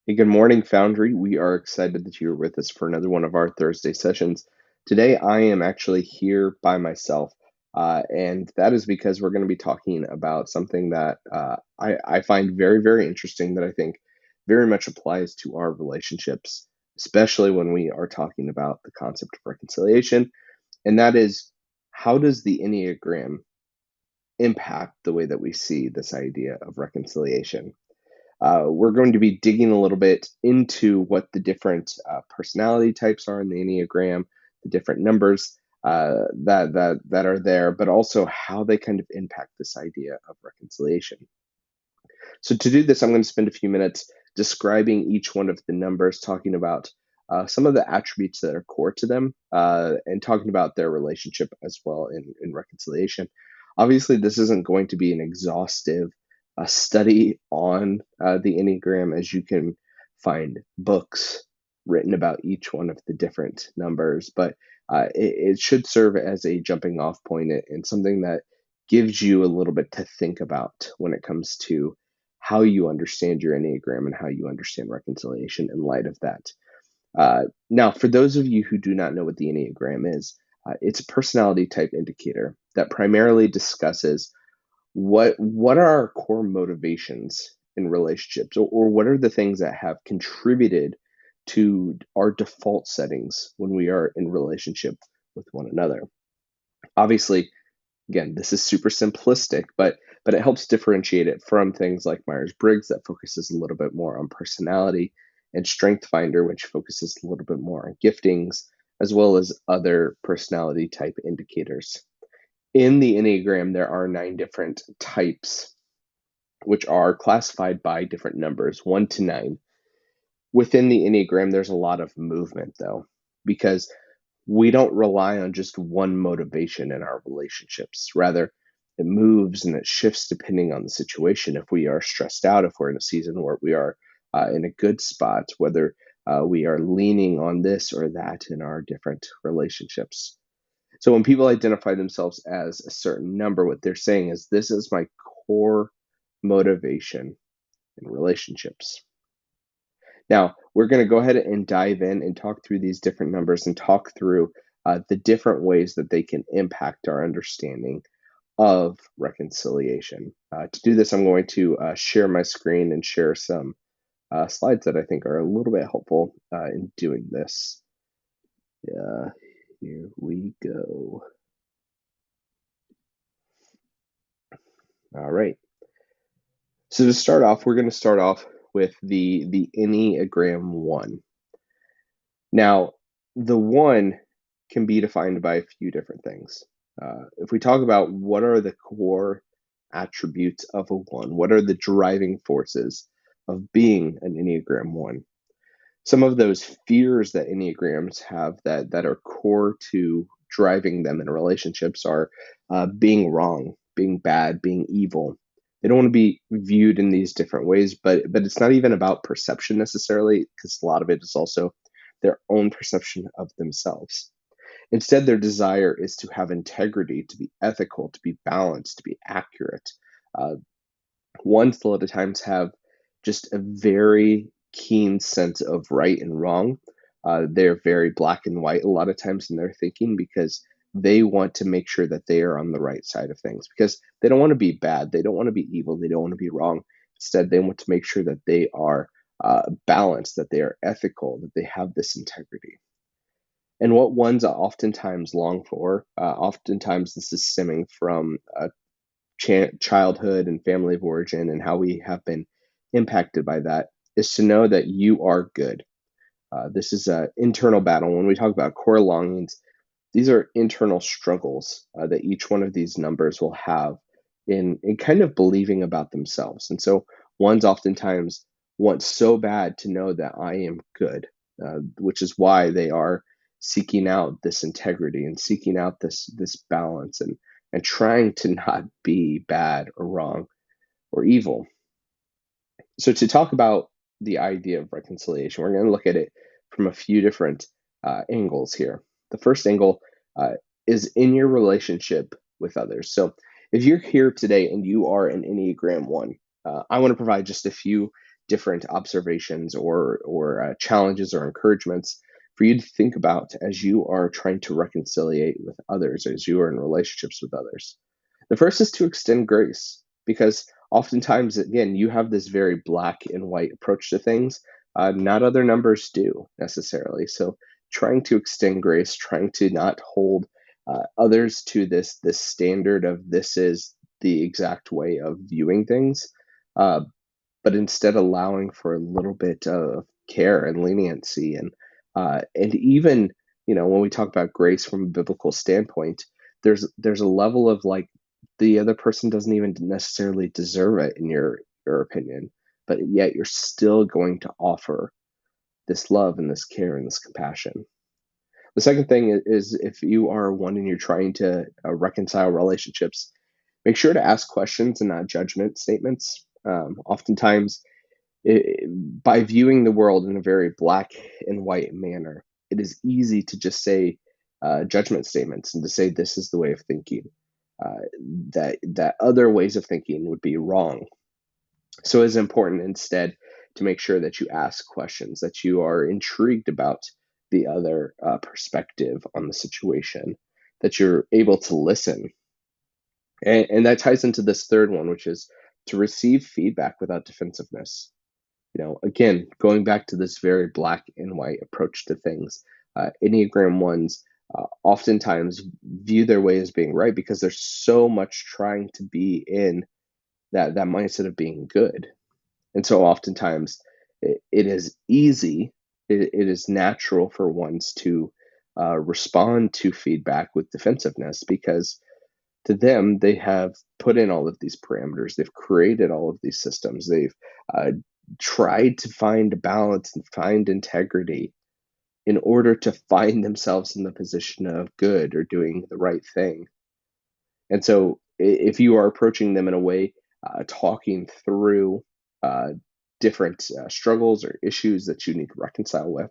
Hey, good morning, Foundry. We are excited that you're with us for another one of our Thursday sessions. Today, I am actually here by myself, and that is because we're going to be talking about something that I find very, very interesting that I think very much applies to our relationships, especially when we are talking about the concept of reconciliation, and that is how does the Enneagram impact the way that we see this idea of reconciliation? We're going to be digging a little bit into what the different personality types are in the Enneagram, the different numbers that are there, but also how they kind of impact this idea of reconciliation. So to do this, I'm going to spend a few minutes describing each one of the numbers, talking about some of the attributes that are core to them, and talking about their relationship as well in reconciliation. Obviously, this isn't going to be an exhaustive study on the Enneagram, as you can find books written about each one of the different numbers, but it should serve as a jumping off point and something that gives you a little bit to think about when it comes to how you understand your Enneagram and how you understand reconciliation in light of that. Now, for those of you who do not know what the Enneagram is, it's a personality type indicator that primarily discusses what are our core motivations in relationships, or what are the things that have contributed to our default settings when we are in relationship with one another. Obviously, again, this is super simplistic, but it helps differentiate it from things like Myers-Briggs that focuses a little bit more on personality, and StrengthsFinder, which focuses a little bit more on giftings, as well as other personality type indicators. In the Enneagram, there are 9 different types, which are classified by different numbers, 1 to 9. Within the Enneagram, there's a lot of movement, though, because we don't rely on just one motivation in our relationships. Rather, it moves and it shifts depending on the situation. If we are stressed out, if we're in a season where we are in a good spot, whether we are leaning on this or that in our different relationships. So when people identify themselves as a certain number, what they're saying is, this is my core motivation in relationships. Now, we're going to go ahead and dive in and talk through these different numbers and talk through the different ways that they can impact our understanding of reconciliation. To do this, I'm going to share my screen and share some slides that I think are a little bit helpful in doing this. Here we go. All right. So to start off, we're going to start off with the Enneagram 1. Now, the 1 can be defined by a few different things. If we talk about what are the core attributes of a 1, what are the driving forces of being an Enneagram 1? Some of those fears that Enneagrams have that are core to driving them in relationships are being wrong, being bad, being evil. They don't want to be viewed in these different ways, but it's not even about perception necessarily, because a lot of it is also their own perception of themselves. Instead, their desire is to have integrity, to be ethical, to be balanced, to be accurate. Uh, Ones a lot of times have just a very keen sense of right and wrong. They're very black and white a lot of times in their thinking, because they want to make sure that they are on the right side of things, because they don't want to be bad, they don't want to be evil, they don't want to be wrong. Instead, they want to make sure that they are balanced, that they are ethical, that they have this integrity. And what ones oftentimes long for, oftentimes this is stemming from childhood and family of origin and how we have been impacted by that, is to know that you are good. This is an internal battle. When we talk about core longings, these are internal struggles that each one of these numbers will have in kind of believing about themselves. And so ones oftentimes want so bad to know that I am good, which is why they are seeking out this integrity and seeking out this balance, and trying to not be bad or wrong or evil. So to talk about the idea of reconciliation, we're going to look at it from a few different angles here. The first angle is in your relationship with others. So if you're here today and you are an Enneagram 1, I want to provide just a few different observations or challenges or encouragements for you to think about as you are trying to reconciliate with others, as you are in relationships with others. The first is to extend grace, because oftentimes, again, you have this very black and white approach to things. Not other numbers do necessarily. So, trying to extend grace, trying to not hold others to this standard of this is the exact way of viewing things, uh, but instead allowing for a little bit of care and leniency, and even, when we talk about grace from a biblical standpoint, there's a level of like the other person doesn't even necessarily deserve it in your opinion, but yet you're still going to offer this love and this care and this compassion. The second thing is, if you are one and you're trying to reconcile relationships, make sure to ask questions and not judgment statements. Oftentimes, by viewing the world in a very black and white manner, it is easy to just say judgment statements and to say this is the way of thinking. Uh, that other ways of thinking would be wrong. So it's important instead to make sure that you ask questions, that you are intrigued about the other perspective on the situation, that you're able to listen. And that ties into this third one, which is to receive feedback without defensiveness. Again, going back to this very black and white approach to things, Enneagram ones oftentimes view their way as being right because there's so much trying to be in that mindset of being good. And so oftentimes it is easy, it is natural for ones to respond to feedback with defensiveness, because to them, they have put in all of these parameters, they've created all of these systems, they've uh, tried to find balance and find integrity in order to find themselves in the position of good or doing the right thing. And so, if you are approaching them in a way, talking through uh, different struggles or issues that you need to reconcile with,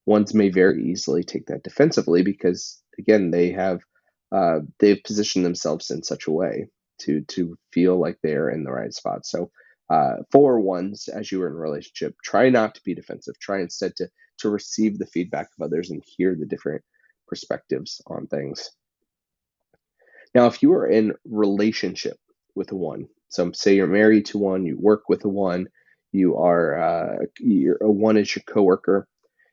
ones may very easily take that defensively because, again, they've positioned themselves in such a way to feel like they're in the right spot. So, for ones, as you are in a relationship, try not to be defensive. Try instead to receive the feedback of others and hear the different perspectives on things. Now, if you are in relationship with a one, so say you're married to one, you work with a one, a one is your coworker.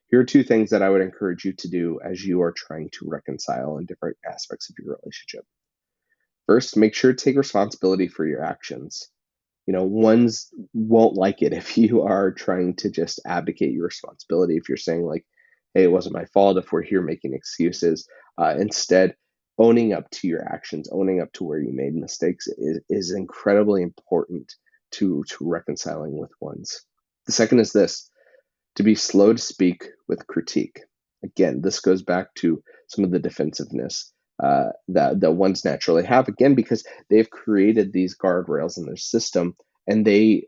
Here are two things that I would encourage you to do as you are trying to reconcile in different aspects of your relationship. First, make sure to take responsibility for your actions. Ones won't like it if you are trying to just abdicate your responsibility. If you're saying like, "Hey, it wasn't my fault," if we're here making excuses, instead, owning up to your actions, owning up to where you made mistakes is incredibly important to reconciling with ones. The second is this: to be slow to speak with critique. Again, this goes back to some of the defensiveness that ones naturally have. Again, because they've created these guardrails in their system, and they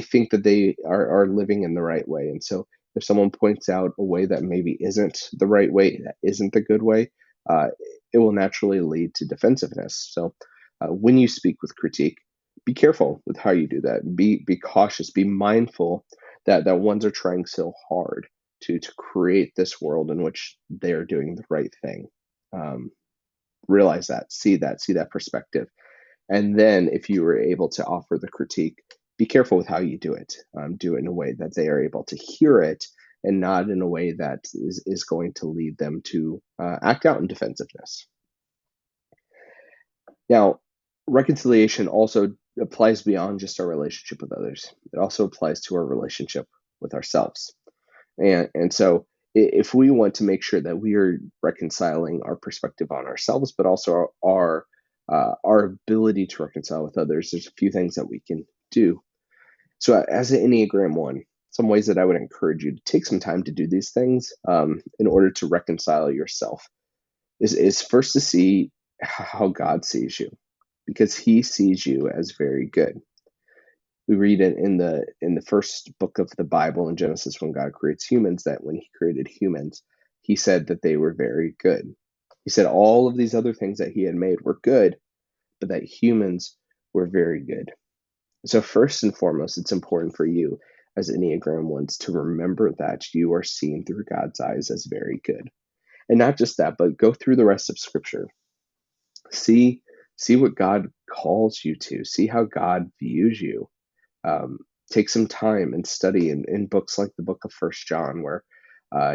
think that they are living in the right way. And so, if someone points out a way that maybe isn't the right way, that isn't the good way, uh, it will naturally lead to defensiveness. So, when you speak with critique, be careful with how you do that. Be cautious. Be mindful that ones are trying so hard to create this world in which they're doing the right thing. Um, Realize that, see that perspective, and then if you were able to offer the critique, be careful with how you do it. Do it in a way that they are able to hear it, and not in a way that is going to lead them to act out in defensiveness. Now, reconciliation also applies beyond just our relationship with others. It also applies to our relationship with ourselves. And so, if we want to make sure that we are reconciling our perspective on ourselves, but also our ability to reconcile with others, there's a few things that we can do. So, as an Enneagram one, some ways that I would encourage you to take some time to do these things in order to reconcile yourself is first to see how God sees you, because He sees you as very good. We read it in the first book of the Bible in Genesis, when God creates humans, that when He created humans, He said that they were very good. He said all of these other things that He had made were good, but that humans were very good. So first and foremost, it's important for you as Enneagram ones to remember that you are seen through God's eyes as very good. And not just that, but go through the rest of Scripture. See, see what God calls you to. See how God views you. Um, Take some time and study in books like the book of First John, where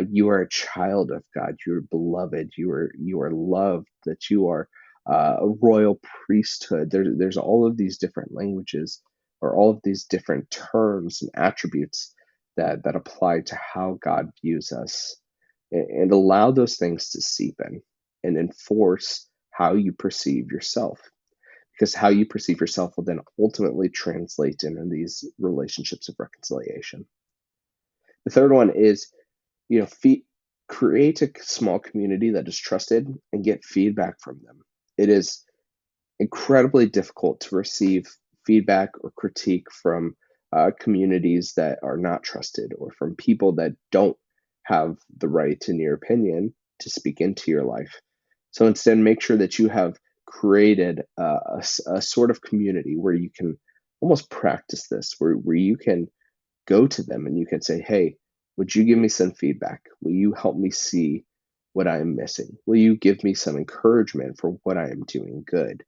you are a child of God. You are beloved. You are loved. That you are a royal priesthood. There's all of these different languages, or all of these different terms and attributes that apply to how God views us, and allow those things to seep in and enforce how you perceive yourself, because how you perceive yourself will then ultimately translate into these relationships of reconciliation. The third one is, you know, create a small community that is trusted and get feedback from them. It is incredibly difficult to receive feedback or critique from communities that are not trusted, or from people that don't have the right, in your opinion, to speak into your life. So instead, make sure that you have created a sort of community where you can almost practice this, where you can go to them and you can say, hey, would you give me some feedback? Will you help me see what I am missing? Will you give me some encouragement for what I am doing good?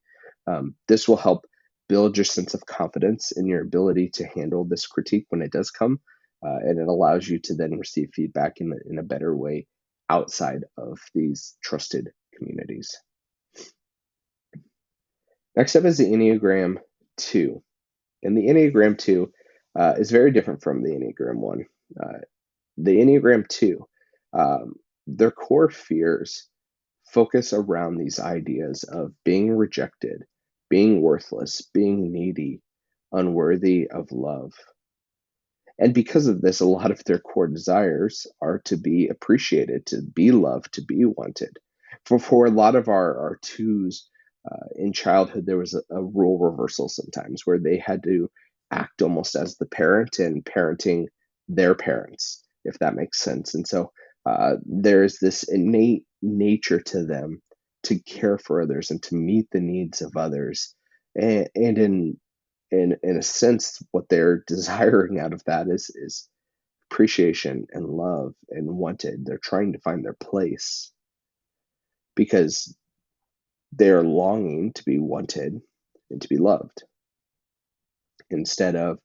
This will help build your sense of confidence in your ability to handle this critique when it does come. And it allows you to then receive feedback in a better way outside of these trusted communities. Next up is the Enneagram 2. And the Enneagram 2 is very different from the Enneagram 1. The Enneagram 2, um, their core fears focus around these ideas of being rejected, being worthless, being needy, unworthy of love. And because of this, a lot of their core desires are to be appreciated, to be loved, to be wanted. For a lot of our twos in childhood, there was a role reversal sometimes where they had to act almost as the parent and parenting their parents, if that makes sense. And so there's this innate nature to them to care for others and to meet the needs of others. And in a sense, what they're desiring out of that is appreciation and love and wanted. They're trying to find their place because they're longing to be wanted and to be loved, instead of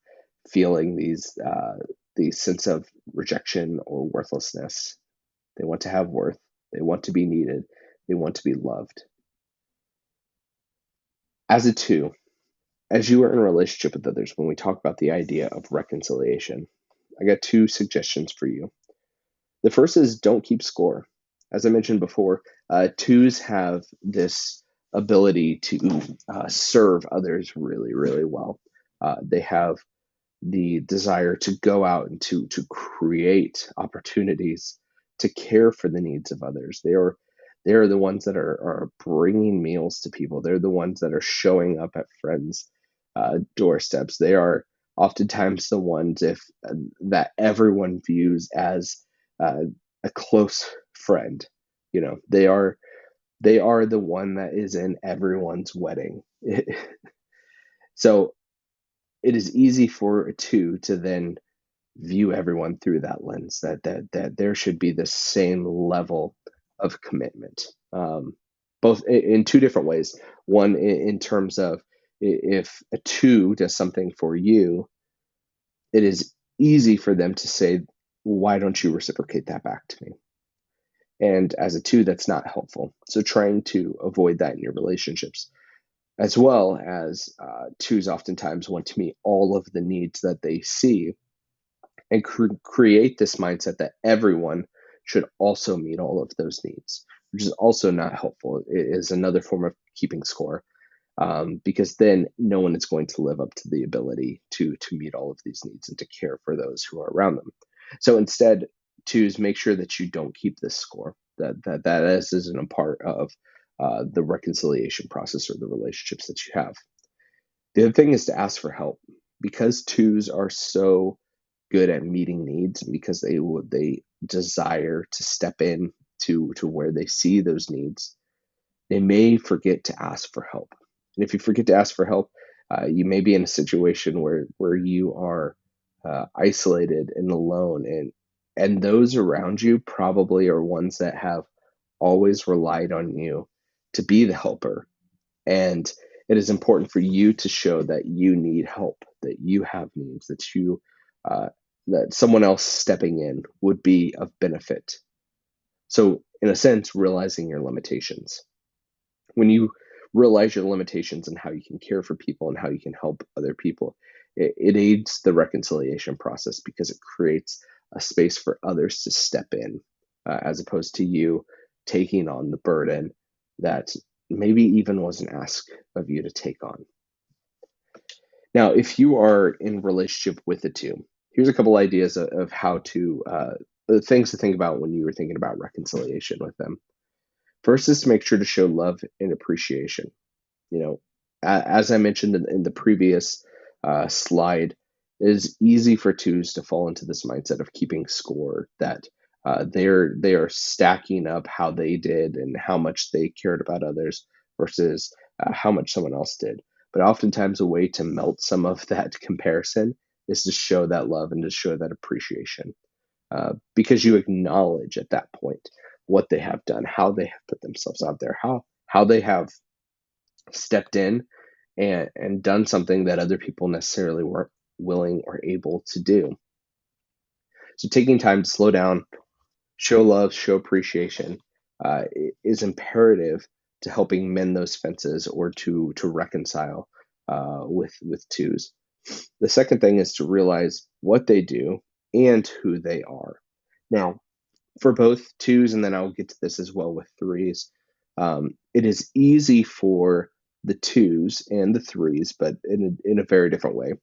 feeling these sense of rejection or worthlessness. They want to have worth. They want to be needed. They want to be loved. As a two, as you are in a relationship with others, when we talk about the idea of reconciliation, I got two suggestions for you. The first is don't keep score. As I mentioned before, twos have this ability to serve others really, really well. They have the desire to go out and to create opportunities to care for the needs of others. They are the ones that are bringing meals to people. They're the ones that are showing up at friends' doorsteps. They are oftentimes the ones if that everyone views as uh, a close friend. You know, they are the one that is in everyone's wedding. So it is easy for a two to then view everyone through that lens, that there should be the same level of commitment, both in two different ways. One, in terms of, if a two does something for you, it is easy for them to say, why don't you reciprocate that back to me? And as a two, that's not helpful. So trying to avoid that in your relationships, as well as twos oftentimes want to meet all of the needs that they see, and create this mindset that everyone should also meet all of those needs, which is also not helpful. It is another form of keeping score, because then no one is going to live up to the ability to meet all of these needs and to care for those who are around them. So instead, twos, make sure that you don't keep this score. That isn't a part of the reconciliation process or the relationships that you have. The other thing is to ask for help, because twos are so good at meeting needs, because they desire to step in to where they see those needs. They may forget to ask for help, and if you forget to ask for help, You may be in a situation where you are isolated and alone, and those around you probably are ones that have always relied on you to be the helper. And it is important for you to show that you need help, that you have needs, uh, that someone else stepping in would be of benefit. So, in a sense, realizing your limitations. When you realize your limitations and how you can care for people and how you can help other people, it aids the reconciliation process because it creates a space for others to step in, as opposed to you taking on the burden that maybe even wasn't asked of you to take on. Now, if you are in relationship with the two, here's a couple ideas of how to things to think about when you were thinking about reconciliation with them. First is to make sure to show love and appreciation. You know, as I mentioned in the previous slide, it is easy for twos to fall into this mindset of keeping score, that they are stacking up how they did and how much they cared about others versus how much someone else did. But oftentimes, a way to melt some of that comparison is to show that love and to show that appreciation, because you acknowledge at that point what they have done, how they have put themselves out there, how they have stepped in and done something that other people necessarily weren't willing or able to do. So taking time to slow down, show love, show appreciation, is imperative to helping mend those fences or to reconcile with twos. The second thing is to realize what they do and who they are. Now, for both twos, and then I'll get to this as well with threes, it is easy for the twos and the threes, but in a very different way,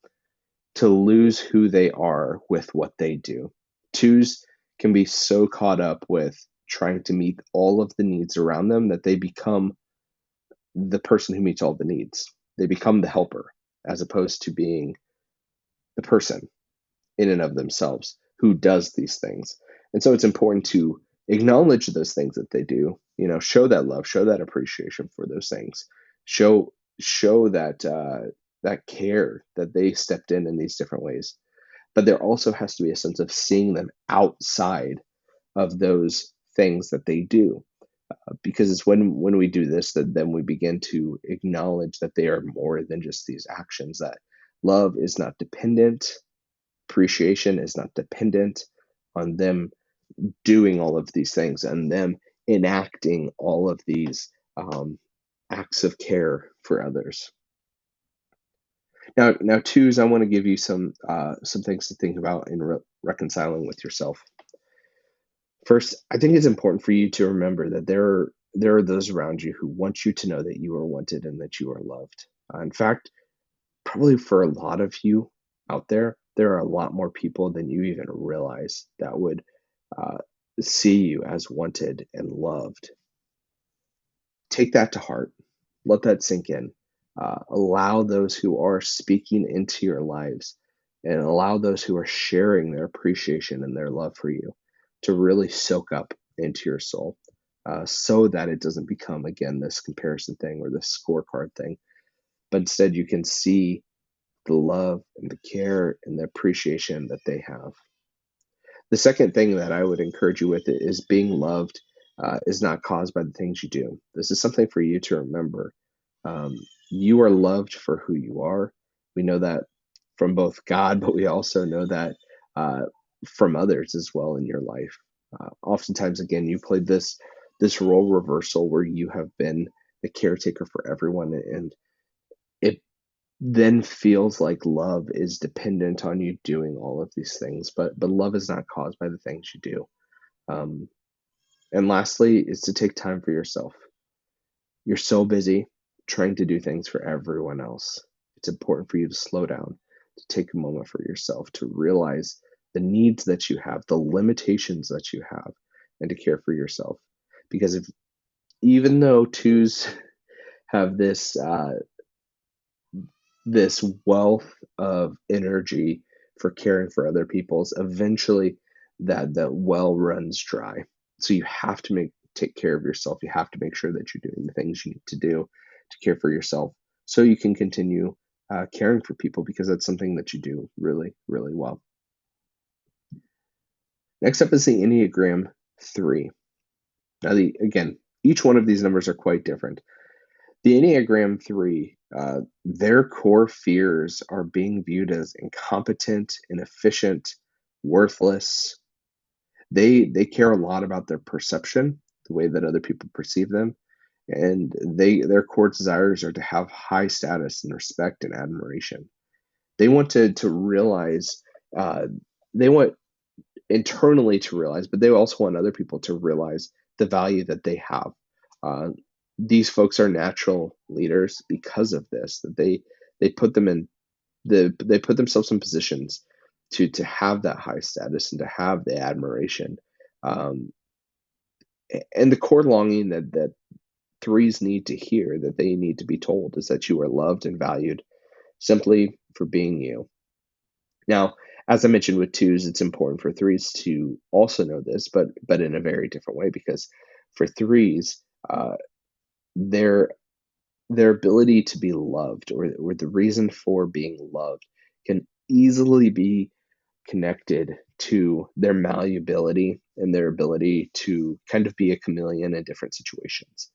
to lose who they are with what they do. Twos can be so caught up with trying to meet all of the needs around them that they become the person who meets all the needs. They become the helper as opposed to being the person in and of themselves who does these things. And so it's important to acknowledge those things that they do, show that love, show that appreciation for those things, show that that care that they stepped in these different ways. But there also has to be a sense of seeing them outside of those things that they do, because it's when we do this that then we begin to acknowledge that they are more than just these actions, that love is not dependent, appreciation is not dependent on them doing all of these things and them enacting all of these acts of care for others. Now, twos, I want to give you some things to think about in reconciling with yourself. First, I think it's important for you to remember that there are those around you who want you to know that you are wanted and that you are loved. In fact, probably for a lot of you out there, there are a lot more people than you even realize that would see you as wanted and loved. Take that to heart. Let that sink in. Allow those who are speaking into your lives and allow those who are sharing their appreciation and their love for you to really soak up into your soul, so that it doesn't become, again, this comparison thing or this scorecard thing, but instead you can see the love and the care and the appreciation that they have. The second thing that I would encourage you with is being loved is not caused by the things you do. This is something for you to remember. You are loved for who you are. We know that from both God, but we also know that from others as well in your life. Oftentimes, again, you played this role reversal where you have been the caretaker for everyone, and it then feels like love is dependent on you doing all of these things, but love is not caused by the things you do. And lastly is to take time for yourself. You're so busy trying to do things for everyone else. It's important for you to slow down, to take a moment for yourself, to realize the needs that you have, the limitations that you have, and to care for yourself. Because even though twos have this wealth of energy for caring for other people's, eventually that well runs dry. So you have to take care of yourself. You have to make sure that you're doing the things you need to do to care for yourself so you can continue caring for people, because that's something that you do really, really well. Next up is the Enneagram 3. Now, again, each one of these numbers are quite different. The Enneagram 3, their core fears are being viewed as incompetent, inefficient, worthless. They care a lot about their perception, the way that other people perceive them, and their core desires are to have high status and respect and admiration. They want to realize, they want internally to realize, but they also want other people to realize the value that they have. Uh, these folks are natural leaders because of this. That they put them in they put themselves in positions to have that high status and to have the admiration. Um, and the core longing that threes need to hear, that they need to be told, is that you are loved and valued simply for being you. Now, as I mentioned with twos, it's important for threes to also know this, but in a very different way, because for threes, their their ability to be loved, or the reason for being loved, can easily be connected to their malleability and their ability to kind of be a chameleon in different situations.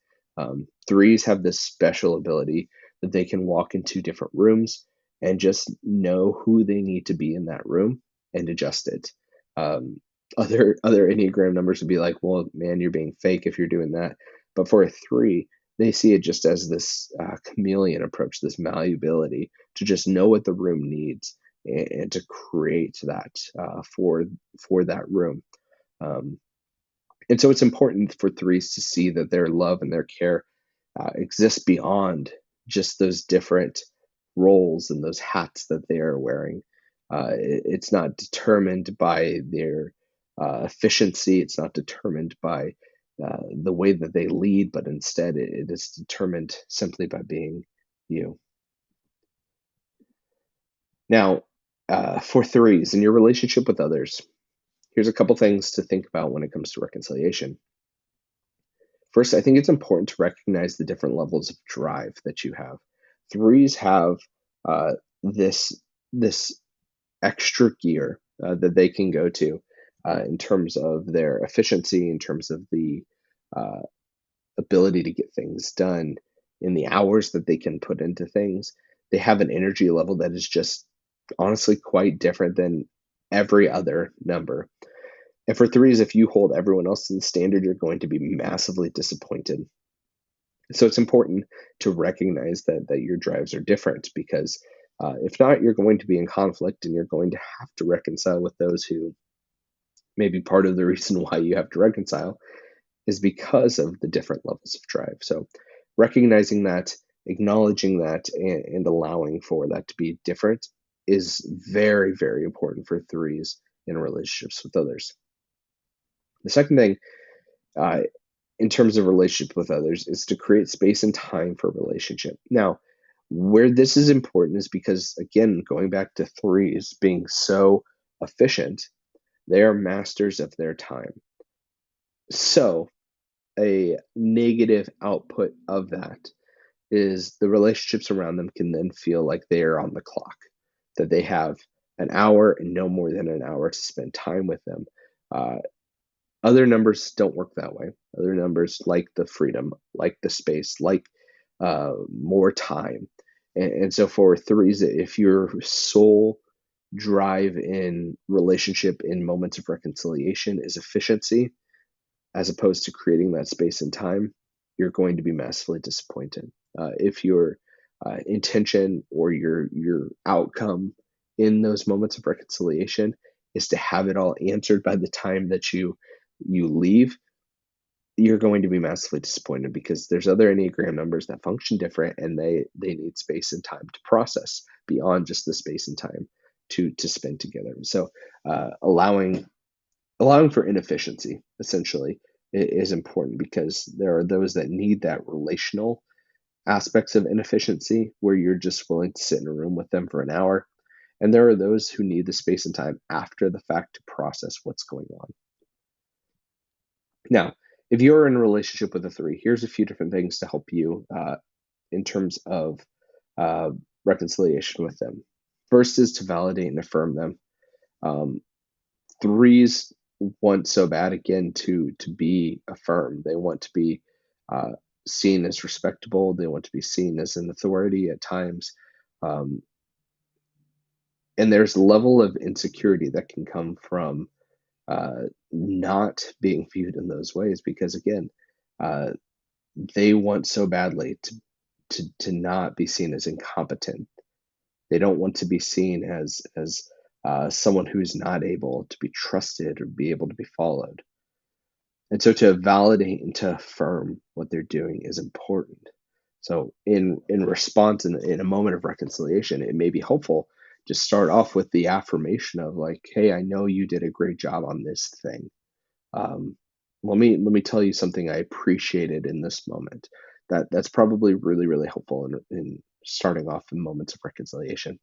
Threes have this special ability that they can walk into different rooms and just know who they need to be in that room and adjust it. Um, other Enneagram numbers would be like, well, man, you're being fake if you're doing that. But for a three, they see it just as this chameleon approach, this malleability to just know what the room needs and to create that for that room. Um, and so it's important for threes to see that their love and their care exists beyond just those different roles and those hats that they are wearing. It's not determined by their efficiency. It's not determined by the way that they lead, but instead it is determined simply by being you. Now, for threes, in your relationship with others, here's a couple things to think about when it comes to reconciliation. First, I think it's important to recognize the different levels of drive that you have. Threes have uh, this extra gear that they can go to in terms of their efficiency, in terms of the uh, ability to get things done, in the hours that they can put into things. They have an energy level that is just honestly quite different than every other number. And for threes, if you hold everyone else to the standard, you're going to be massively disappointed. So it's important to recognize that your drives are different, because if not, you're going to be in conflict and you're going to have to reconcile with those who may be part of the reason why you have to reconcile is because of the different levels of drive. So recognizing that, acknowledging that, and allowing for that to be different is very, very important for threes in relationships with others. The second thing, uh, in terms of relationship with others, is to create space and time for relationship. Now, where this is important is because, again, going back to threes being so efficient, they are masters of their time. So, a negative output of that is the relationships around them can then feel like they are on the clock, that they have an hour and no more than an hour to spend time with them. Uh, Other numbers don't work that way. Other numbers like the freedom, like the space, like more time. And so for threes, if your sole drive in relationship in moments of reconciliation is efficiency, as opposed to creating that space and time, you're going to be massively disappointed. If your intention or your outcome in those moments of reconciliation is to have it all answered by the time that you leave, you're going to be massively disappointed, because there's other Enneagram numbers that function different, and they need space and time to process beyond just the space and time to spend together. So allowing for inefficiency essentially is important, because there are those that need that relational aspects of inefficiency where you're just willing to sit in a room with them for an hour, and there are those who need the space and time after the fact to process what's going on. Now, if you're in a relationship with a three, here's a few different things to help you in terms of uh, reconciliation with them. First is to validate and affirm them. Um, threes want so bad again to be affirmed. They want to be uh, seen as respectable. They want to be seen as an authority at times. Um, and there's a level of insecurity that can come from not being viewed in those ways because again, uh, they want so badly to not be seen as incompetent. They don't want to be seen as someone who's not able to be trusted or be able to be followed. And so to validate and to affirm what they're doing is important. So in response in a moment of reconciliation, it may be helpful to start off with the affirmation of like, hey, I know you did a great job on this thing. Um, let me tell you something I appreciated in this moment. That's probably really, really helpful in starting off in moments of reconciliation.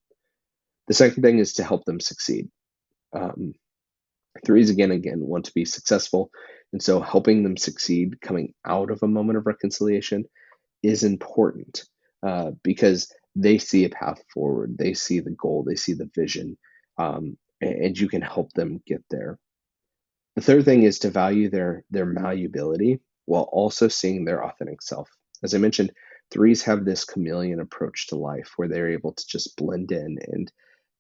The second thing is to help them succeed. Um, threes again want to be successful, and so helping them succeed coming out of a moment of reconciliation is important because they see a path forward, they see the goal, they see the vision, and you can help them get there. The third thing is to value their malleability while also seeing their authentic self. As I mentioned, threes have this chameleon approach to life where they're able to just blend in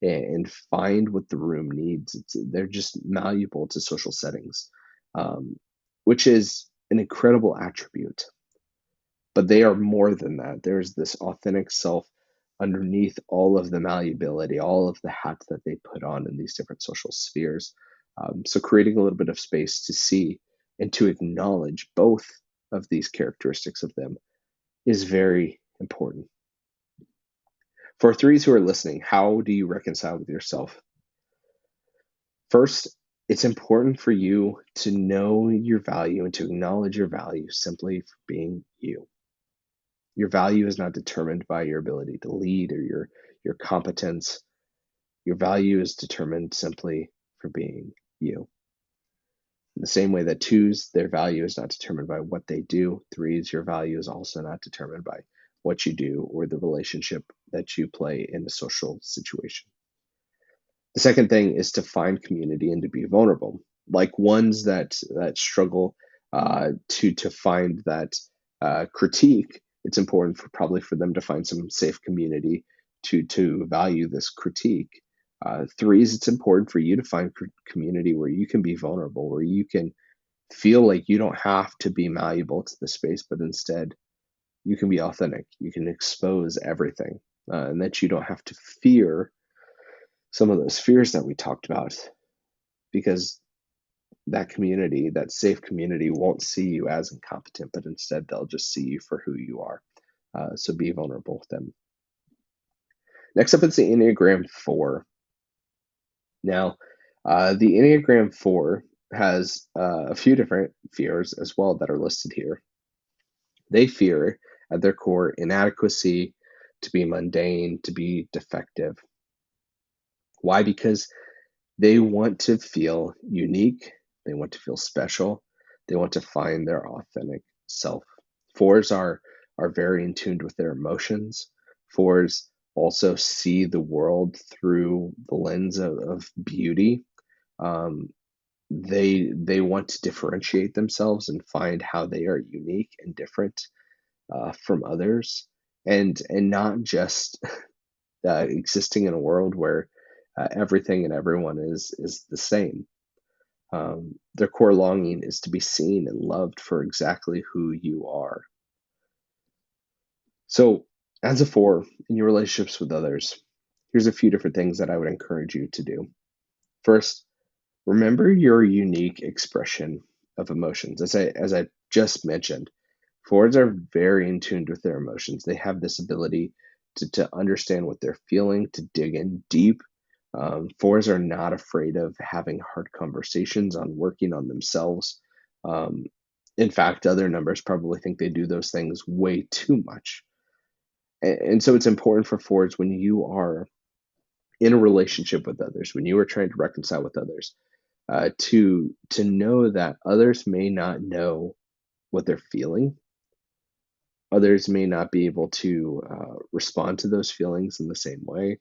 and find what the room needs. They're just malleable to social settings, um, which is an incredible attribute. But they are more than that. There's this authentic self underneath all of the malleability, all of the hats that they put on in these different social spheres. So creating a little bit of space to see and to acknowledge both of these characteristics of them is very important. For threes who are listening, how do you reconcile with yourself? First, it's important for you to know your value and to acknowledge your value simply for being you. Your value is not determined by your ability to lead or your competence. Your value is determined simply for being you. In the same way that twos, their value is not determined by what they do. Threes, your value is also not determined by what you do or the relationship that you play in a social situation. The second thing is to find community and to be vulnerable, like ones that struggle to find that critique. It's important for probably for them to find some safe community to value this critique. Threes, it's important for you to find community where you can be vulnerable, where you can feel like you don't have to be malleable to the space, but instead you can be authentic. You can expose everything, and that you don't have to fear some of those fears that we talked about because that community, that safe community, won't see you as incompetent, but instead they'll just see you for who you are. So be vulnerable with them. Next up is the Enneagram Four. Now, the Enneagram Four has a few different fears as well that are listed here. They fear at their core inadequacy, to be mundane, to be defective. Why? Because they want to feel unique. They want to feel special. They want to find their authentic self. Fours are very in tune with their emotions. Fours also see the world through the lens of beauty. Um, they want to differentiate themselves and find how they are unique and different from others, and not just existing in a world where everything and everyone is the same. Their core longing is to be seen and loved for exactly who you are. So, as a four, in your relationships with others, here's a few different things that I would encourage you to do. First, remember your unique expression of emotions. As I just mentioned, fours are very in tune with their emotions. They have this ability to understand what they're feeling, to dig in deep. Fours are not afraid of having hard conversations, on working on themselves. Um, in fact, other numbers probably think they do those things way too much. And so it's important for fours when you are in a relationship with others, when you are trying to reconcile with others, to know that others may not know what they're feeling, Others may not be able to respond to those feelings in the same way.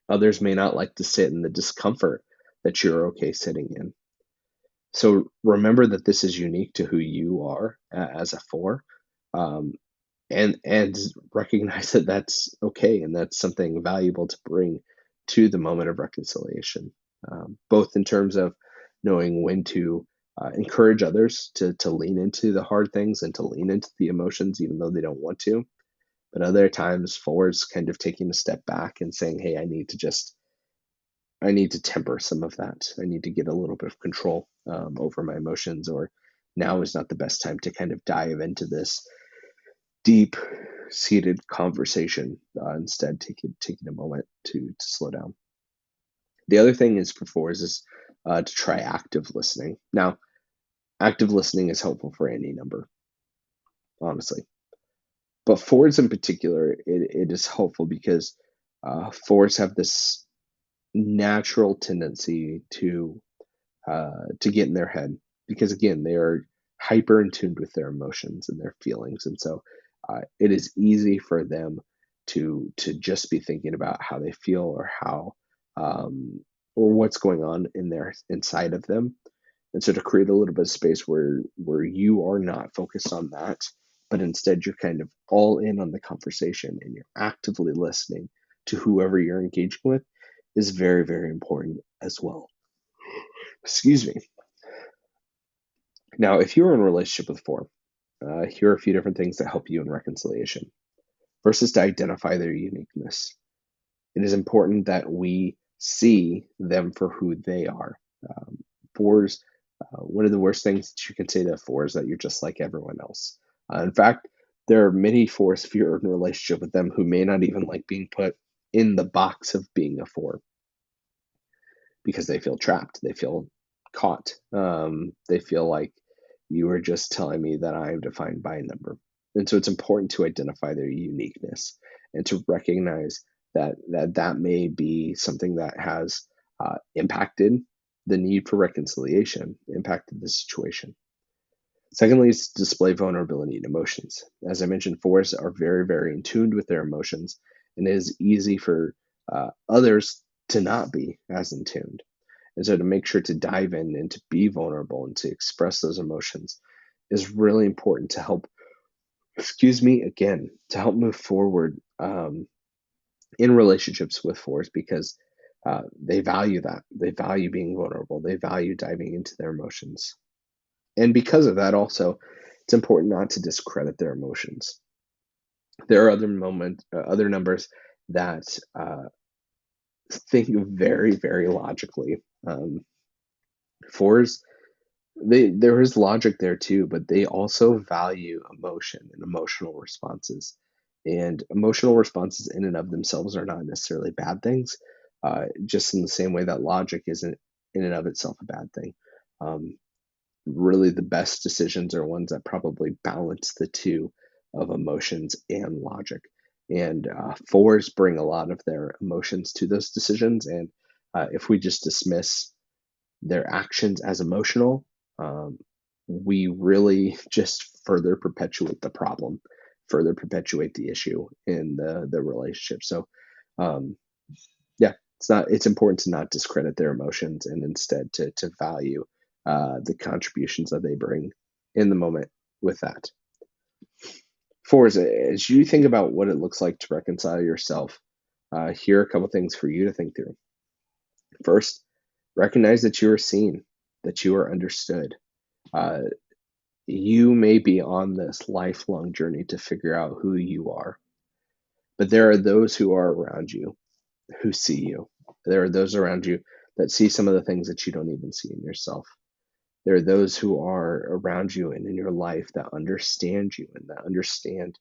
Others may not like to sit in the discomfort that you're okay sitting in. So remember that this is unique to who you are as a four, um, and recognize that that's okay and that's something valuable to bring to the moment of reconciliation, both in terms of knowing when to encourage others to lean into the hard things and to lean into the emotions even though they don't want to. But other times, fours kind of taking a step back and saying, "Hey, I need to temper some of that. I need to get a little bit of control over my emotions, or now is not the best time to kind of dive into this deep seated conversation. Instead, taking a moment to slow down." The other thing is for fours is to try active listening. Now, active listening is helpful for any number, honestly, but fours in particular, it is helpful because fours have this natural tendency to get in their head because again they are hyper in tuned with their emotions and their feelings, and so it is easy for them to just be thinking about how they feel or how or what's going on in their inside of them. And so to create a little bit of space where you are not focused on that, but instead you're kind of all in on the conversation and you're actively listening to whoever you're engaging with is very, very important as well. Excuse me. Now, if you're in a relationship with four, here are a few different things that help you in reconciliation. First is to identify their uniqueness. It is important that we see them for who they are. Fours, one of the worst things that you can say to a four is that you're just like everyone else. In fact, there are many fours, if you're in a relationship with them, who may not even like being put in the box of being a four because they feel trapped. They feel caught. They feel like you are just telling me that I am defined by a number. And so it's important to identify their uniqueness and to recognize that may be something that has impacted the need for reconciliation, impacted the situation. Secondly, is display vulnerability and emotions. As I mentioned, fours are very, very in tune with their emotions, and it is easy for others to not be as in tuned. And so to make sure to dive in and to be vulnerable and to express those emotions is really important to help, excuse me, again, to help move forward in relationships with fours because they value that. They value being vulnerable. They value diving into their emotions. And because of that, also, it's important not to discredit their emotions. There are other numbers that think very, very logically. Fours, there is logic there too, but they also value emotion and emotional responses. And emotional responses in and of themselves are not necessarily bad things, just in the same way that logic isn't in and of itself a bad thing. Um, Really, the best decisions are ones that probably balance the two of emotions and logic. And fours bring a lot of their emotions to those decisions. And if we just dismiss their actions as emotional, um, we really just further perpetuate the problem, further perpetuate the issue in the relationship. So, um, yeah, it's important to not discredit their emotions and instead to value the contributions that they bring in the moment with that. Four, as you think about what it looks like to reconcile yourself, here are a couple things for you to think through. First, recognize that you are seen, that you are understood. Uh, you may be on this lifelong journey to figure out who you are, but there are those who are around you who see you. There are those around you that see some of the things that you don't even see in yourself. There are those who are around you and in your life that understand you and that understand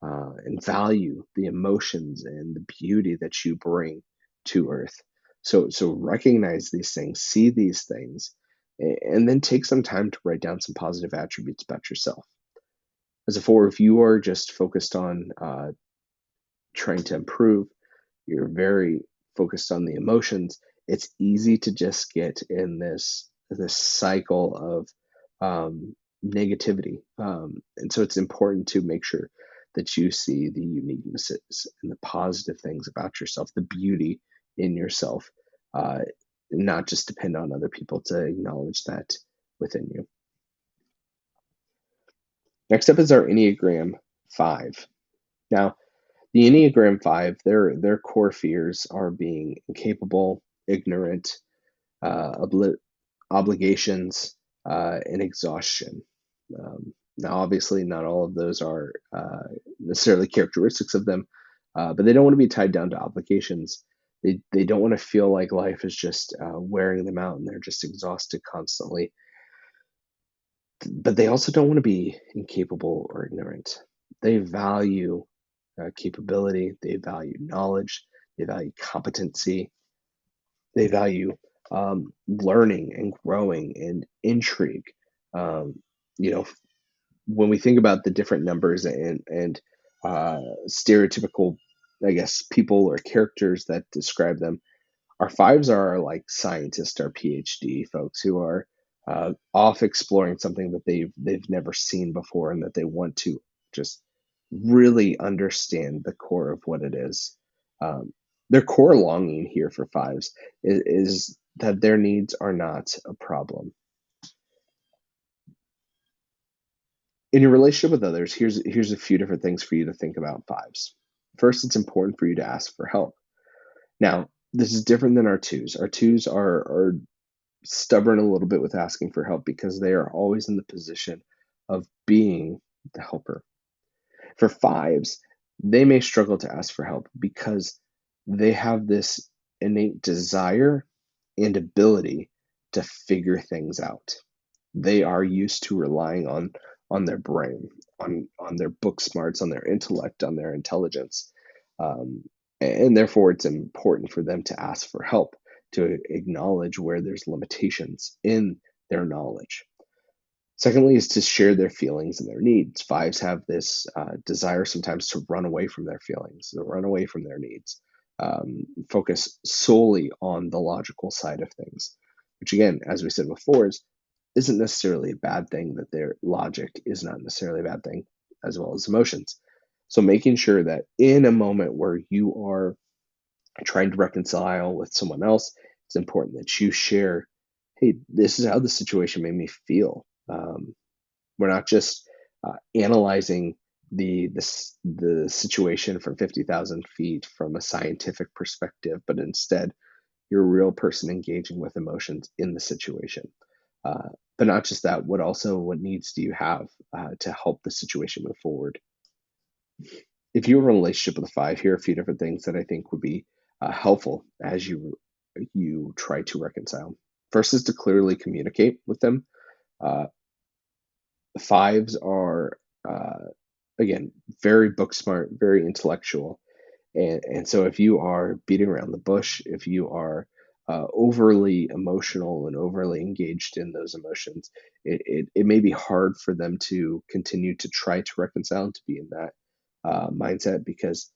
and value the emotions and the beauty that you bring to earth. So recognize these things, see these things, and then take some time to write down some positive attributes about yourself. As a four, if you are just focused on trying to improve, you're very focused on the emotions, it's easy to just get in this cycle of negativity. And so it's important to make sure that you see the uniquenesses and the positive things about yourself, the beauty in yourself, uh, not just depend on other people to acknowledge that within you. Next up is our Enneagram Five. Now, the Enneagram Five, their core fears are being incapable, ignorant, obli- obligations, and exhaustion. Now, obviously, not all of those are necessarily characteristics of them, but they don't want to be tied down to obligations. They don't want to feel like life is just wearing them out and they're just exhausted constantly. But they also don't want to be incapable or ignorant. They value capability, they value knowledge, they value competency, they value learning and growing and intrigue. Um, you know, when we think about the different numbers and stereotypical, I guess, people or characters that describe them, our fives are like scientists or PhD folks who are off exploring something that they've never seen before and that they want to just really understand the core of what it is. Um, their core longing here for fives is that their needs are not a problem. In your relationship with others, here's a few different things for you to think about fives. First, it's important for you to ask for help. Now, this is different than our twos. Our twos are stubborn a little bit with asking for help because they are always in the position of being the helper. For fives, they may struggle to ask for help because they have this innate desire and ability to figure things out. They are used to relying on their brain, on their book smarts, on their intellect, on their intelligence, um, and therefore it's important for them to ask for help, to acknowledge where there's limitations in their knowledge. Secondly, is to share their feelings and their needs. Fives have this desire sometimes to run away from their feelings, to run away from their needs, focus solely on the logical side of things, which, again, as we said before, isn't necessarily a bad thing, that their logic is not necessarily a bad thing, as well as emotions. So, making sure that in a moment where you are trying to reconcile with someone else, it's important that you share, hey, this is how the situation made me feel. We're not just analyzing the situation from 50,000 feet from a scientific perspective, but instead you're a real person engaging with emotions in the situation. Uh, but not just that, what needs do you have to help the situation move forward? If you have a relationship with a five, here are a few different things that I think would be helpful as you try to reconcile. First is to clearly communicate with them. Uh, Fives are again very book smart, very intellectual, and so if you are beating around the bush, if you are overly emotional and overly engaged in those emotions, it may be hard for them to continue to try to reconcile and to be in that mindset because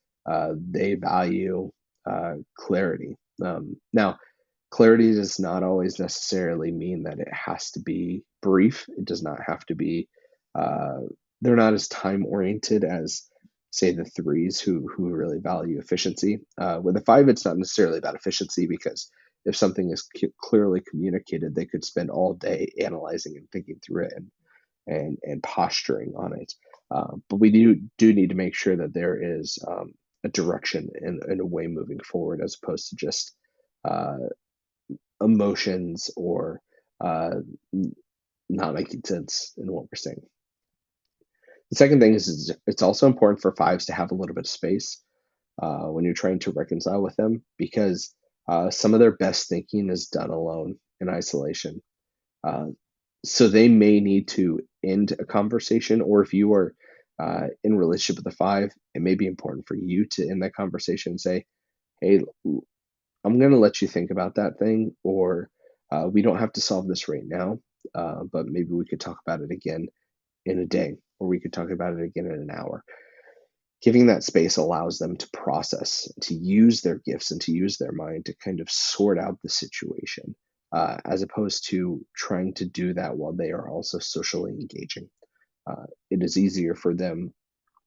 they value clarity. Now, clarity does not always necessarily mean that it has to be brief. It does not have to be, uh, they're not as time oriented as, say, the threes who really value efficiency. With a five, it's not necessarily about efficiency because if something is clearly communicated, they could spend all day analyzing and thinking through it and posturing on it. But we do need to make sure that there is a direction and a way moving forward as opposed to just uh, emotions or uh, not making sense in what we're saying. The second thing is it's also important for fives to have a little bit of space when you're trying to reconcile with them because some of their best thinking is done alone in isolation. Uh, so they may need to end a conversation, or if you are in a relationship with a five, it may be important for you to end that conversation and say, "Hey, I'm going to let you think about that thing, or we don't have to solve this right now, but maybe we could talk about it again in a day, or we could talk about it again in an hour." Giving that space allows them to process, to use their gifts, and to use their mind to kind of sort out the situation as opposed to trying to do that while they are also socially engaging. It is easier for them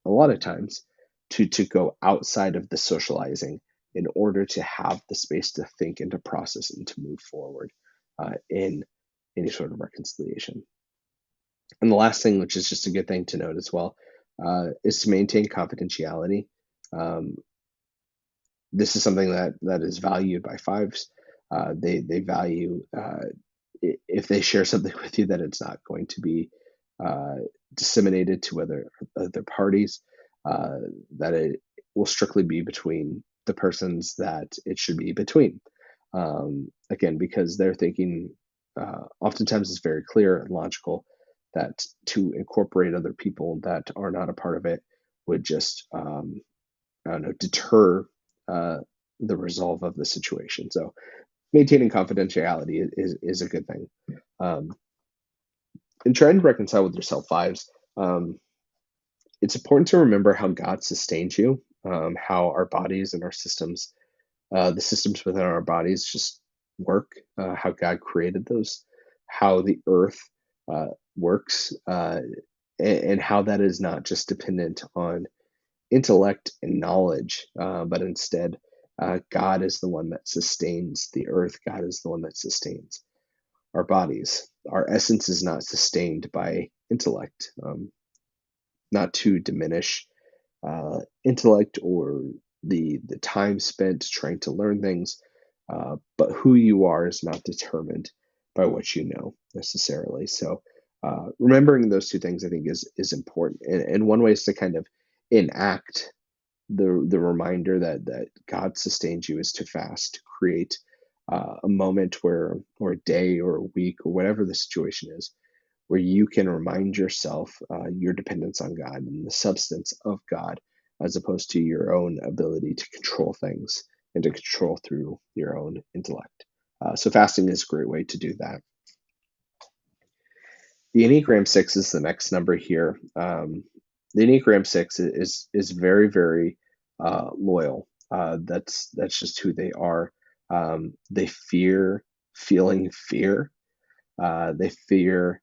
a lot of times to go outside of the socializing in order to have the space to think and to process and to move forward in any sort of reconciliation. And the last thing, which is just a good thing to note as well, is to maintain confidentiality. Um, this is something that is valued by fives. They value if they share something with you that it's not going to be uh, disseminated to other parties. Uh, that it will strictly be between the persons that it should be between. Again, because they're thinking, oftentimes it's very clear and logical that to incorporate other people that are not a part of it would just I don't know, deter uh, the resolve of the situation. So maintaining confidentiality is a good thing. Um, and trying to reconcile with yourself, fives, it's important to remember how God sustains you, how our bodies and our systems, the systems within our bodies just work, how God created those, how the earth works, and how that is not just dependent on intellect and knowledge, but instead, God is the one that sustains the earth. God is the one that sustains our bodies. Our essence is not sustained by intellect, not to diminish intellect or the time spent trying to learn things, but who you are is not determined by what you know necessarily. So, remembering those two things, I think, is important. And one way is to kind of enact the reminder that God sustains you is to fast, to create a moment where, or a day, or a week, or whatever the situation is, where you can remind yourself your dependence on God and the substance of God, as opposed to your own ability to control things and to control through your own intellect. So fasting is a great way to do that. The Enneagram Six is the next number here. The Enneagram Six is very, very loyal. That's just who they are. They fear feeling fear. They fear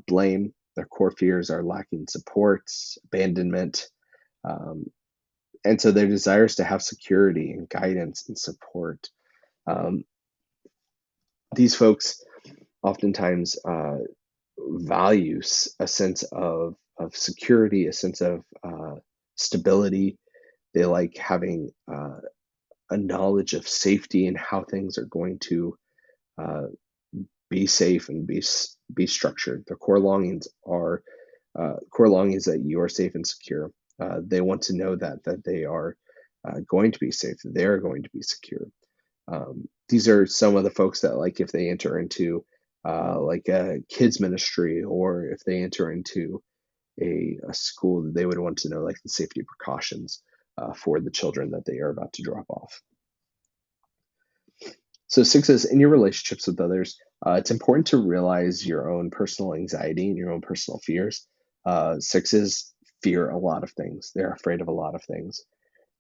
blame. Their core fears are lacking supports, abandonment, um, and so their desires to have security and guidance and support. Um, these folks oftentimes values a sense of security, a sense of stability. They like having a knowledge of safety and how things are going to uh, be safe and be structured. Their core longings that you are safe and secure. They want to know that they are going to be safe, that they are going to be secure. These are some of the folks that, like, if they enter into like a kids ministry, or if they enter into a school, that they would want to know, like, the safety precautions for the children that they are about to drop off. So six is, in your relationships with others, it's important to realize your own personal anxiety and your own personal fears. Sixes fear a lot of things. They're afraid of a lot of things.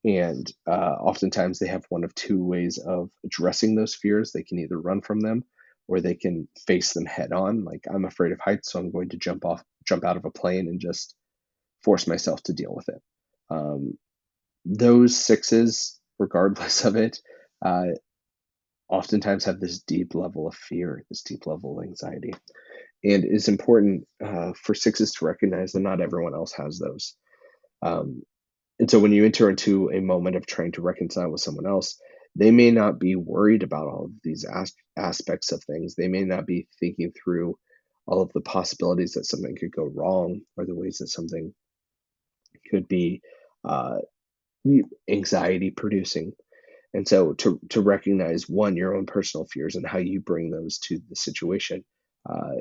And oftentimes they have one of two ways of addressing those fears. They can either run from them, or they can face them head on. Like, I'm afraid of heights, so I'm going to jump out of a plane and just force myself to deal with it. Those sixes, regardless of it, uh, oftentimes have this deep level of fear, this deep level of anxiety. And it's important for sixes to recognize that not everyone else has those. Um, and so when you enter into a moment of trying to reconcile with someone else, they may not be worried about all of these aspects of things. They may not be thinking through all of the possibilities that something could go wrong, or the ways that something could be uh, anxiety producing. And so to recognize, one, your own personal fears and how you bring those to the situation, uh,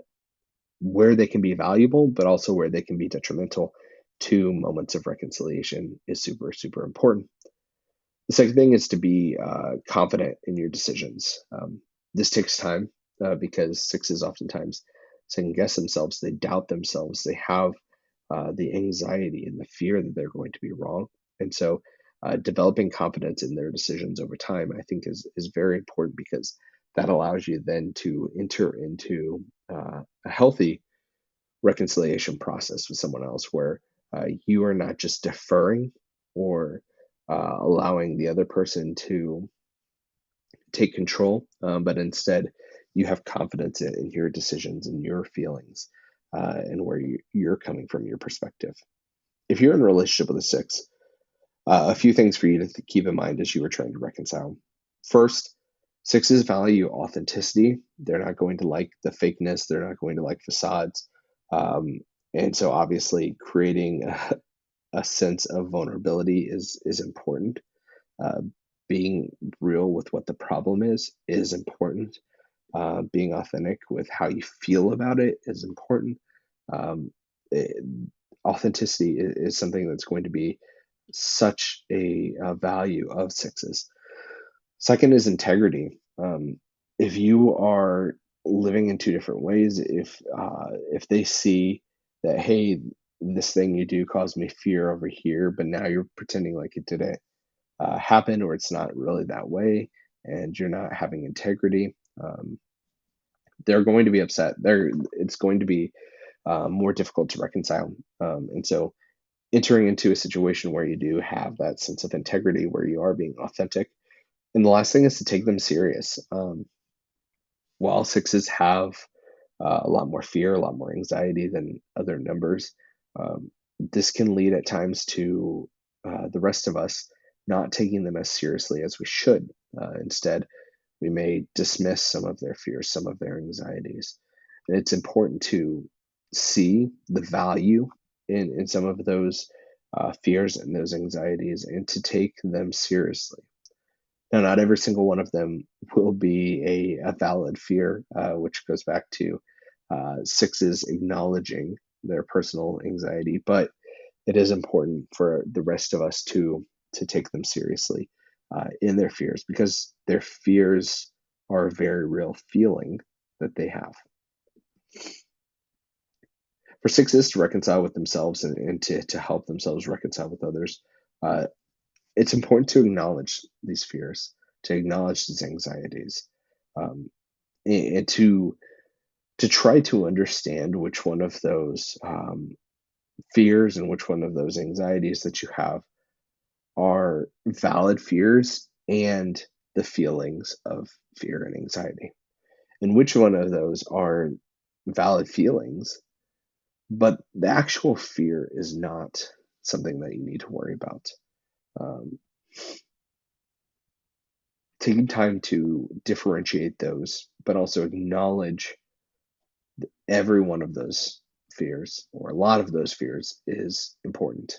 where they can be valuable, but also where they can be detrimental to moments of reconciliation, is super, super important. The second thing is to be confident in your decisions. This takes time because sixes oftentimes second guess themselves, they doubt themselves, they have the anxiety and the fear that they're going to be wrong. And so developing confidence in their decisions over time, I think, is very important, because that allows you then to enter into a healthy reconciliation process with someone else where you are not just deferring or allowing the other person to take control, but instead you have confidence in your decisions and your feelings and where you're coming from, your perspective. If you're in a relationship with a six, a few things for you to keep in mind as you are trying to reconcile. First, sixes value authenticity. They're not going to like the fakeness. They're not going to like facades. Um, and so obviously creating a sense of vulnerability is important. Uh, being real with what the problem is important. Being authentic with how you feel about it is important. Um, it- Authenticity is something that's going to be such a value of sixes. Second is integrity. If you are living in two different ways, if they see that, hey, this thing you do caused me fear over here, but now you're pretending like it didn't happen, or it's not really that way, and you're not having integrity, they're going to be upset. It's going to be more difficult to reconcile. And so entering into a situation where you do have that sense of integrity, where you are being authentic. And the last thing is to take them serious. While sixes have a lot more fear, a lot more anxiety than other numbers, this can lead at times to the rest of us not taking them as seriously as we should. Instead, we may dismiss some of their fears, some of their anxieties. And it's important to see the value in some of those fears and those anxieties and to take them seriously. Now, not every single one of them will be a valid fear, which goes back to sixes acknowledging their personal anxiety, but it is important for the rest of us to take them seriously in their fears, because their fears are a very real feeling that they have. For sixes to reconcile with themselves and to help themselves reconcile with others, uh, it's important to acknowledge these fears, to acknowledge these anxieties, um, and to try to understand which one of those fears and which one of those anxieties that you have are valid fears and the feelings of fear and anxiety, and which one of those are valid feelings, but the actual fear is not something that you need to worry about. Um, Taking time to differentiate those, but also acknowledge every one of those fears, or a lot of those fears, is important.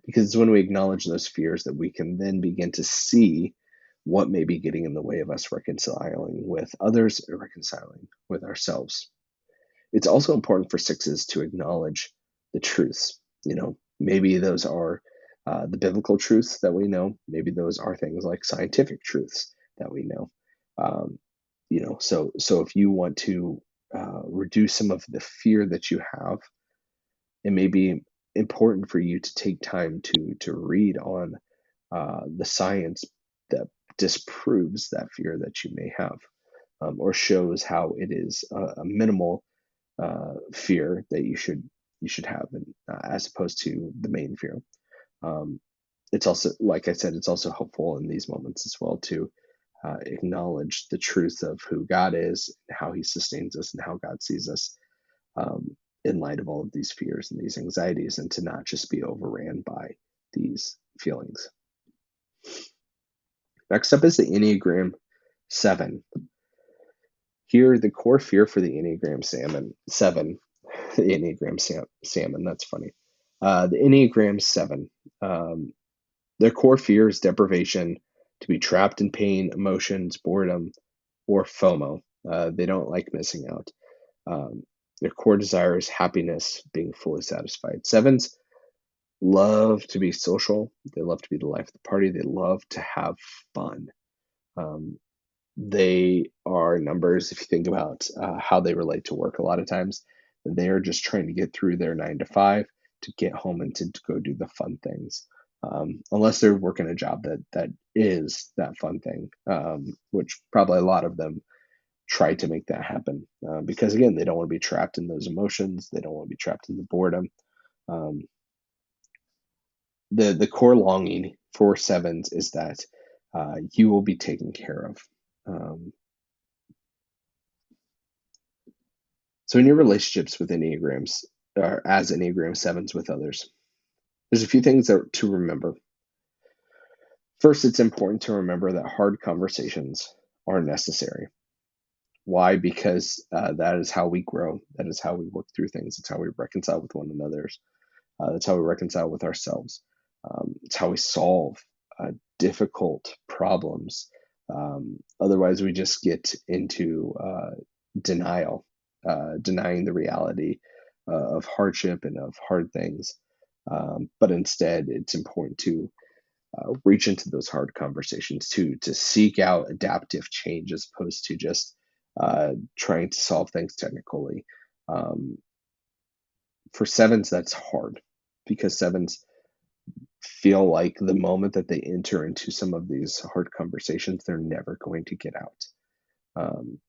Because it's when we acknowledge those fears that we can then begin to see what may be getting in the way of us reconciling with others and reconciling with ourselves. It's also important for sixes to acknowledge the truths. Maybe those are the biblical truths that we know. Maybe those are things like scientific truths that we know. Um, so if you want to reduce some of the fear that you have, it may be important for you to take time to read on the science that disproves that fear that you may have, or shows how it is a minimal fear that you should have, and, as opposed to the main fear. Um, it's also, like I said, it's also helpful in these moments as well to acknowledge the truth of who God is, and how He sustains us, and how God sees us, um, in light of all of these fears and these anxieties, and to not just be overran by these feelings. Next up is the Enneagram 7. Here, the core fear for the Enneagram 7, the Enneagram Salmon, that's funny. The Enneagram 7, their core fear is deprivation, to be trapped in pain, emotions, boredom, or FOMO. They don't like missing out. Um, their core desire is happiness, being fully satisfied. Sevens love to be social. They love to be the life of the party. They love to have fun. Um, they are numbers, if you think about how they relate to work, a lot of times they are just trying to get through their 9 to 5 to get home and to go do the fun things. unless they're working a job that is that fun thing, which probably a lot of them try to make that happen, because again, they don't want to be trapped in those emotions. They don't want to be trapped in the boredom. Um, the core longing for sevens is that you will be taken care of. Um, so in your relationships with Enneagrams, or as Enneagram sevens with others, there's a few things to remember. First, it's important to remember that hard conversations are necessary. Why? Because that is how we grow. That is how we work through things. It's how we reconcile with one another. That's how we reconcile with ourselves. It's how we solve difficult problems. Otherwise, we just get into denial, denying the reality of hardship and of hard things. But instead, it's important to reach into those hard conversations to seek out adaptive change as opposed to just trying to solve things technically. Um, for sevens, that's hard because sevens feel like the moment that they enter into some of these hard conversations, they're never going to get out. Um,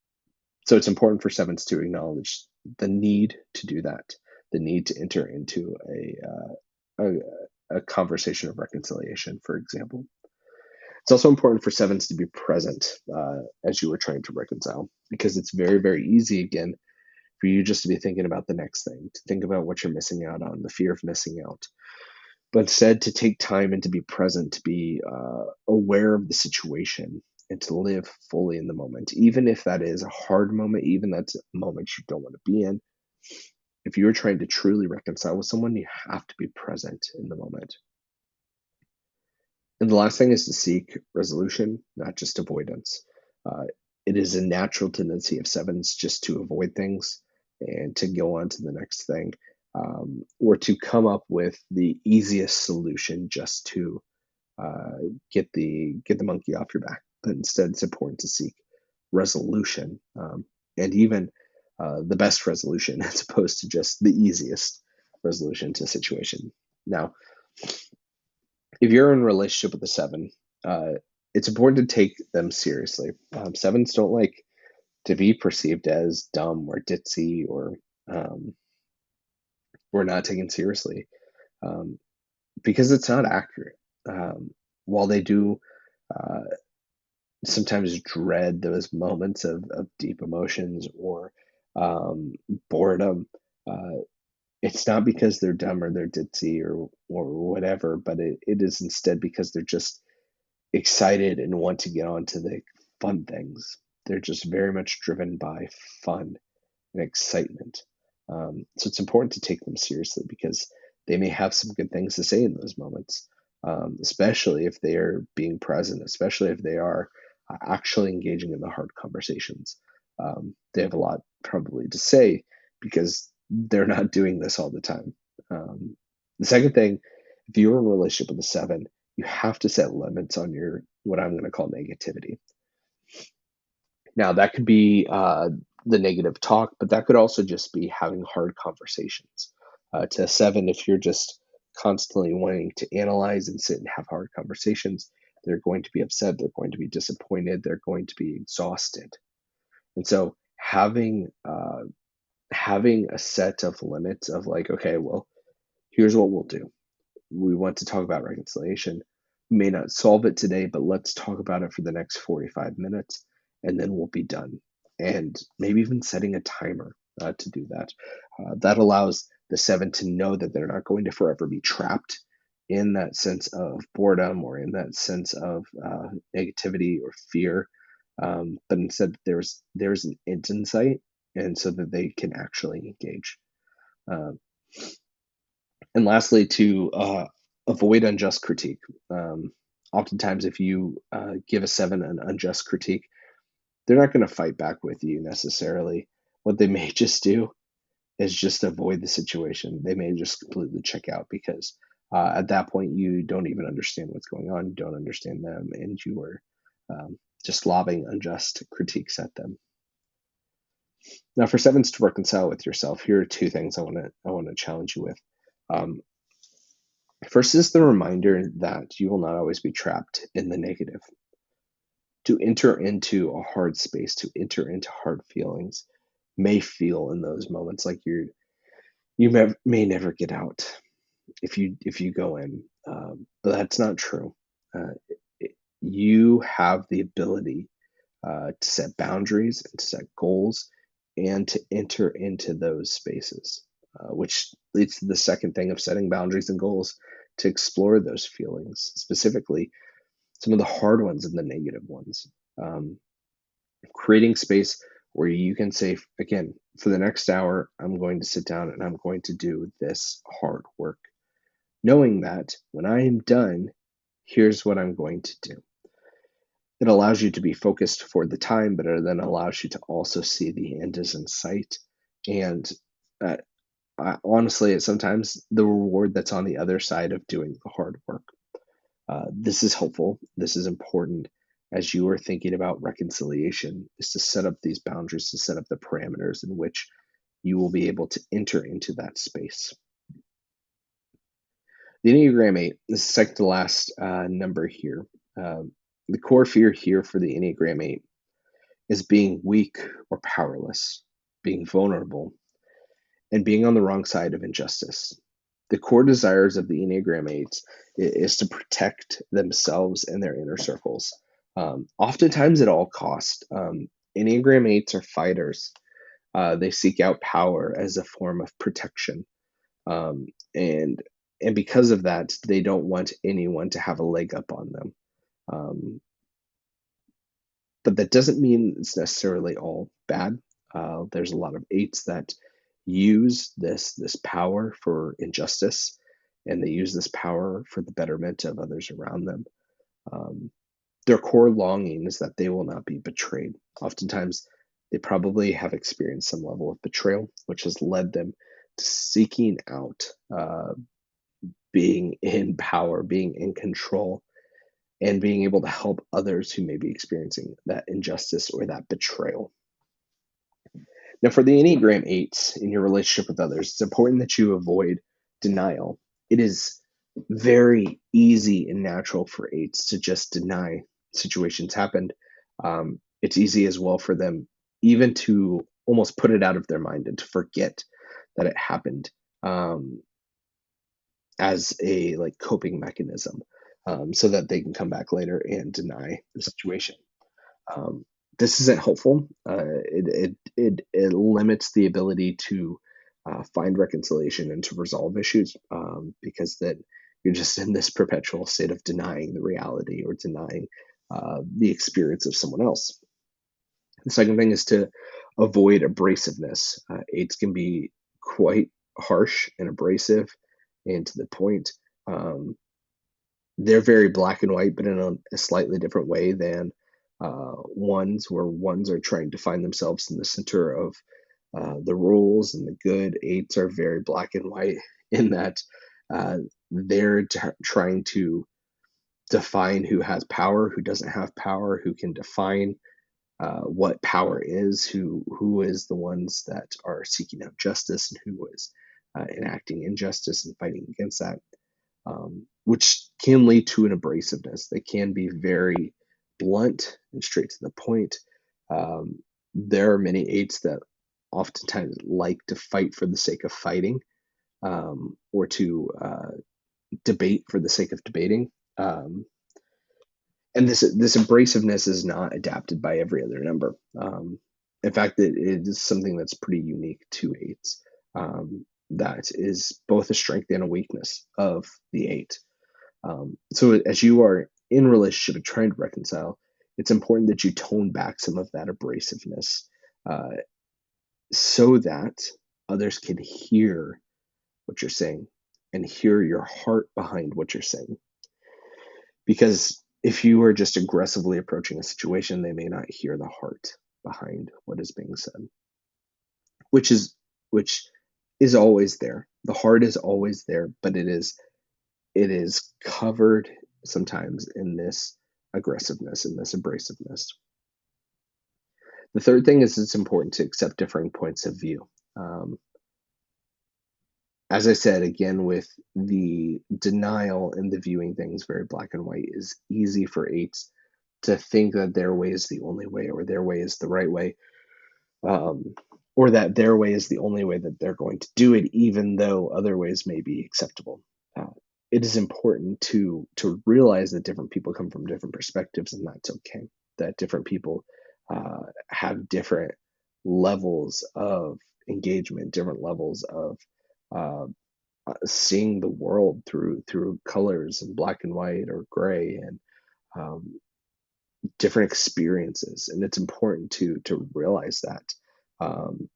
so it's important for sevens to acknowledge the need to do that, the need to enter into a conversation of reconciliation, for example. It's also important for sevens to be present as you are trying to reconcile, because it's very, very easy, again, for you just to be thinking about the next thing, to think about what you're missing out on, the fear of missing out, but instead to take time and to be present, to be aware of the situation and to live fully in the moment, even if that is a hard moment, even that's a moment you don't want to be in. If you're trying to truly reconcile with someone, you have to be present in the moment. And the last thing is to seek resolution, not just avoidance. Uh, it is a natural tendency of sevens just to avoid things and to go on to the next thing, or to come up with the easiest solution just to uh, get the monkey off your back. But instead, it's important to seek resolution, and even the best resolution, as opposed to just the easiest resolution to a situation. Now, if you're in a relationship with a seven, uh, it's important to take them seriously. Sevens don't like to be perceived as dumb or ditzy um, or not taken seriously, um, because it's not accurate. Um, while they do uh, sometimes dread those moments of deep emotions or boredom, uh, it's not because they're dumb or they're ditzy or whatever, but it is instead because they're just excited and want to get on to the fun things. They're just very much driven by fun and excitement. So it's important to take them seriously because they may have some good things to say in those moments, especially if they are being present, especially if they are actually engaging in the hard conversations. They have a lot probably to say because they're not doing this all the time. The second thing, if you're in a relationship with a seven, you have to set limits on your what I'm going to call negativity. Now, that could be the negative talk, but that could also just be having hard conversations. To a seven, if you're just constantly wanting to analyze and sit and have hard conversations, they're going to be upset, they're going to be disappointed, they're going to be exhausted. And so, having a set of limits of like, okay, well, here's what we'll do. We want to talk about reconciliation. We may not solve it today, but let's talk about it for the next 45 minutes and then we'll be done. And maybe even setting a timer to do that. That allows the seven to know that they're not going to forever be trapped in that sense of boredom or in that sense of negativity or fear. But instead, there's an end in sight, and so that they can actually engage. Um, and lastly, to avoid unjust critique. Oftentimes, if you give a seven an unjust critique, they're not going to fight back with you necessarily. What they may just do is just avoid the situation. They may just completely check out because at that point, you don't even understand what's going on. You don't understand them, and you are just lobbing unjust critiques at them. Now, for sevens to reconcile with yourself, here are two things I want to challenge you with. Um, First is the reminder that you will not always be trapped in the negative. To enter into a hard space, to enter into hard feelings, may feel in those moments like may never get out if you go in, but that's not true. You have the ability to set boundaries and to set goals and to enter into those spaces, which leads to the second thing of setting boundaries and goals to explore those feelings, specifically some of the hard ones and the negative ones. Um, Creating space where you can say, again, for the next hour, I'm going to sit down and I'm going to do this hard work, knowing that when I am done, here's what I'm going to do. It allows you to be focused for the time, but it then allows you to also see the end is in sight. And uh, honestly, sometimes the reward that's on the other side of doing the hard work. This is helpful. This is important as you are thinking about reconciliation, is to set up these boundaries, to set up the parameters in which you will be able to enter into that space. The Enneagram 8, the second to last number here. The core fear here for the Enneagram 8 is being weak or powerless, being vulnerable, and being on the wrong side of injustice. The core desires of the Enneagram 8 is to protect themselves and their inner circles, oftentimes at all cost. Enneagram 8s are fighters. They seek out power as a form of protection. Um, and and because of that, they don't want anyone to have a leg up on them. Um, but that doesn't mean it's necessarily all bad. There's a lot of eights that use this power for injustice, and they use this power for the betterment of others around them. Um, their core longing is that they will not be betrayed. Oftentimes, they probably have experienced some level of betrayal, which has led them to seeking out being in power, being in control, and being able to help others who may be experiencing that injustice or that betrayal. Now, for the Enneagram 8s in your relationship with others, it's important that you avoid denial. It is very easy and natural for 8s to just deny situations happened. It's easy as well for them even to almost put it out of their mind and to forget that it happened, as a like coping mechanism, so that they can come back later and deny the situation. Um, this isn't helpful. It limits the ability to find reconciliation and to resolve issues, because then you're just in this perpetual state of denying the reality or denying the experience of someone else. The second thing is to avoid abrasiveness. Eights can be quite harsh and abrasive and to the point. Um, they're very black and white, but in a slightly different way than ones, where ones are trying to find themselves in the center of the rules and the good. Eights are very black and white in that uh, they're trying to define who has power, who doesn't have power, who can define what power is, who is the ones that are seeking out justice, and who is enacting injustice and fighting against that, which can lead to an abrasiveness. They can be very blunt and straight to the point. Um, there are many eights that oftentimes like to fight for the sake of fighting, or to debate for the sake of debating. And this abrasiveness is not adapted by every other number. In fact, it is something that's pretty unique to eights. That is both a strength and a weakness of the eight. So as you are in relationship and trying to reconcile, it's important that you tone back some of that abrasiveness, uh, so that others can hear what you're saying and hear your heart behind what you're saying. Because if you are just aggressively approaching a situation, they may not hear the heart behind what is being said, which is which is always there. The heart is always there, but it is covered sometimes in this aggressiveness and this abrasiveness. The third thing is it's important to accept differing points of view. Um, as I said, again, with the denial and the viewing things very black and white, is easy for eights to think that their way is the only way, or their way is the right way, um, or that their way is the only way that they're going to do it, even though other ways may be acceptable. Uh, it is important to realize that different people come from different perspectives, and that's okay. That different people have different levels of engagement, different levels of uh, seeing the world through colors and black and white or gray, and um, different experiences, and it's important to realize that. Um,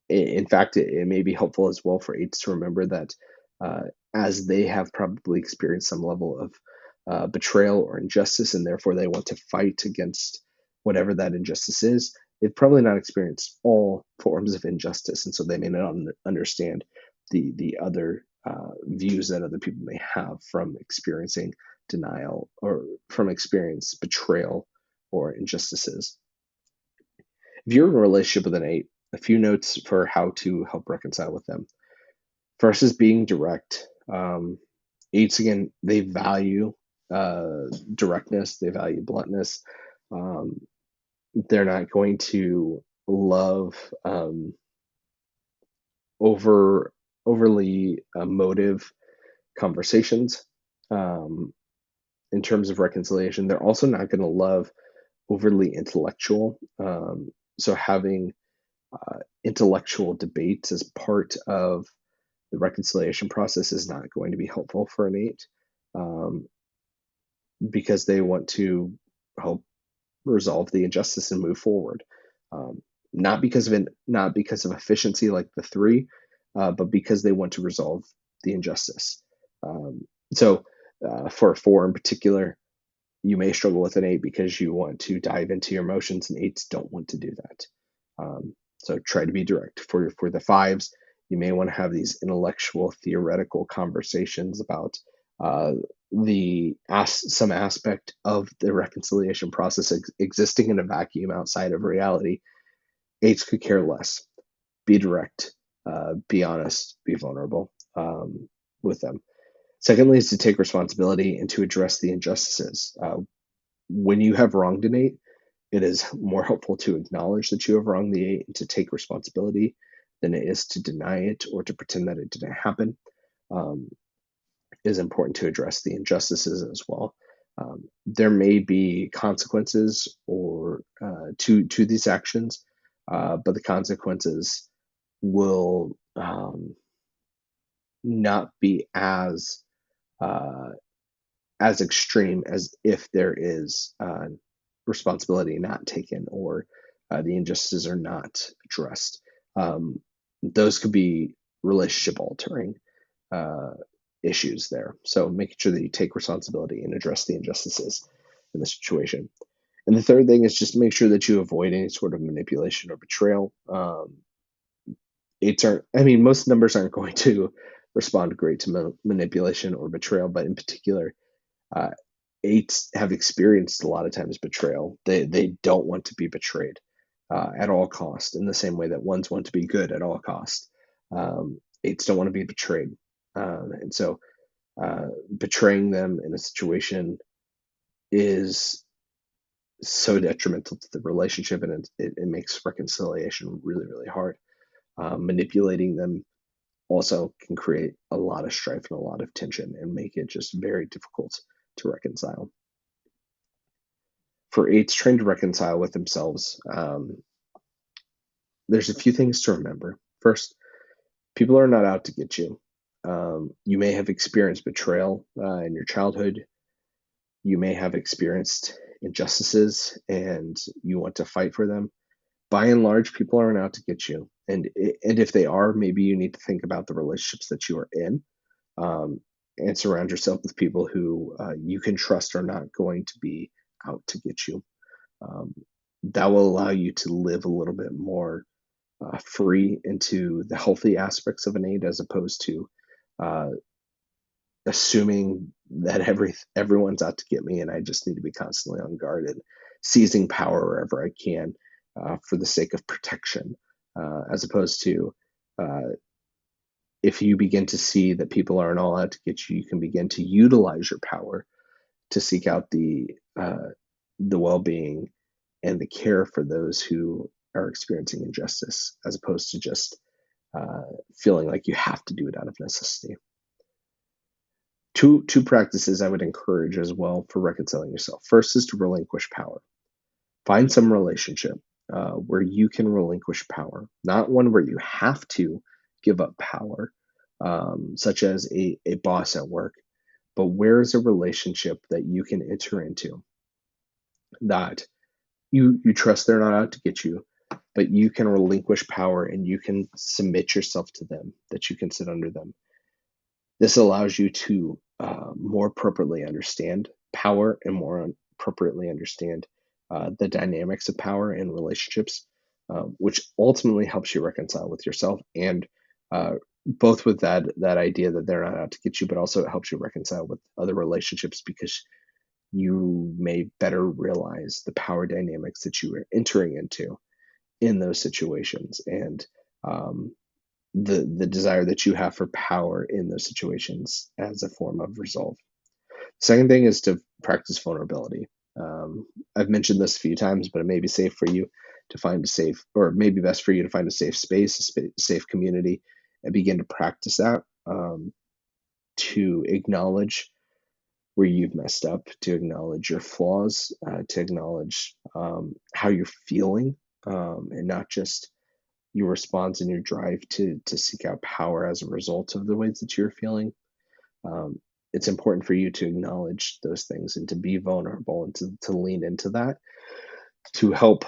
in fact, it may be helpful as well for eights to remember that uh, as they have probably experienced some level of betrayal or injustice, and therefore they want to fight against whatever that injustice is, they've probably not experienced all forms of injustice, and so they may not understand the other views that other people may have from experiencing denial, or from experience betrayal or injustices. If you're in a relationship with an eight, a few notes for how to help reconcile with them. First is being direct. Eights, again, they value directness, they value bluntness. Um, they're not going to love over overly emotive conversations. Um, in terms of reconciliation, they're also not going to love overly intellectual. So having intellectual debates as part of the reconciliation process is not going to be helpful for an eight, um, because they want to help resolve the injustice and move forward. Um, not because of efficiency like the three, but because they want to resolve the injustice. Um, so for a four in particular, you may struggle with an eight because you want to dive into your emotions, and eights don't want to do that. So try to be direct. For the fives, you may want to have these intellectual, theoretical conversations about uh, some aspect of the reconciliation process existing in a vacuum outside of reality. Eights could care less. Be direct, be honest, be vulnerable with them. Secondly, is to take responsibility and to address the injustices. When you have wronged an eight, it is more helpful to acknowledge that you have wronged the eight and to take responsibility than it is to deny it or to pretend that it didn't happen. Um, it is important to address the injustices as well. There may be consequences or to these actions, but the consequences will not be uh, as extreme as if there is responsibility not taken, or the injustices are not addressed. Um, those could be relationship altering uh, issues there. So making sure that you take responsibility and address the injustices in the situation. And the third thing is just to make sure that you avoid any sort of manipulation or betrayal. Eights aren't, I mean, most numbers aren't going to respond great to manipulation or betrayal, but in particular, uh, eights have experienced a lot of times betrayal. They don't want to be betrayed at all cost, in the same way that ones want to be good at all cost. Eights don't want to be betrayed, and so betraying them in a situation is so detrimental to the relationship, and it makes reconciliation really, really hard. Manipulating them also can create a lot of strife and a lot of tension and make it just very difficult to reconcile. For eights trying to reconcile with themselves, there's a few things to remember. First, people are not out to get you. You may have experienced betrayal in your childhood. You may have experienced injustices and you want to fight for them. By and large, people aren't out to get you. And if they are, maybe you need to think about the relationships that you are in, um, and surround yourself with people who you can trust are not going to be out to get you. Um, that will allow you to live a little bit more free into the healthy aspects of an eight, as opposed to uh, assuming that everyone's out to get me and I just need to be constantly on guard and seizing power wherever I can for the sake of protection, as opposed to uh, if you begin to see that people aren't all out to get you, you can begin to utilize your power to seek out the well-being and the care for those who are experiencing injustice, as opposed to just feeling like you have to do it out of necessity. Two practices I would encourage as well for reconciling yourself. First is to relinquish power. Find some relationship where you can relinquish power, not one where you have to give up power, such as a boss at work, but where is a relationship that you can enter into that you trust they're not out to get you, but you can relinquish power and you can submit yourself to them, that you can sit under them. This allows you to more appropriately understand power and more appropriately understand the dynamics of power in relationships, which ultimately helps you reconcile with yourself, and both with that idea that they're not out to get you, but also it helps you reconcile with other relationships because you may better realize the power dynamics that you are entering into in those situations, and the desire that you have for power in those situations as a form of resolve. Second thing is to practice vulnerability. I've mentioned this a few times, but it may be safe for you to find a safe, or maybe best for you to find a safe space, safe community, and begin to practice that, to acknowledge where you've messed up, to acknowledge your flaws, to acknowledge how you're feeling, and not just your response and your drive to seek out power as a result of the ways that you're feeling. It's important for you to acknowledge those things and to be vulnerable and to lean into that, to help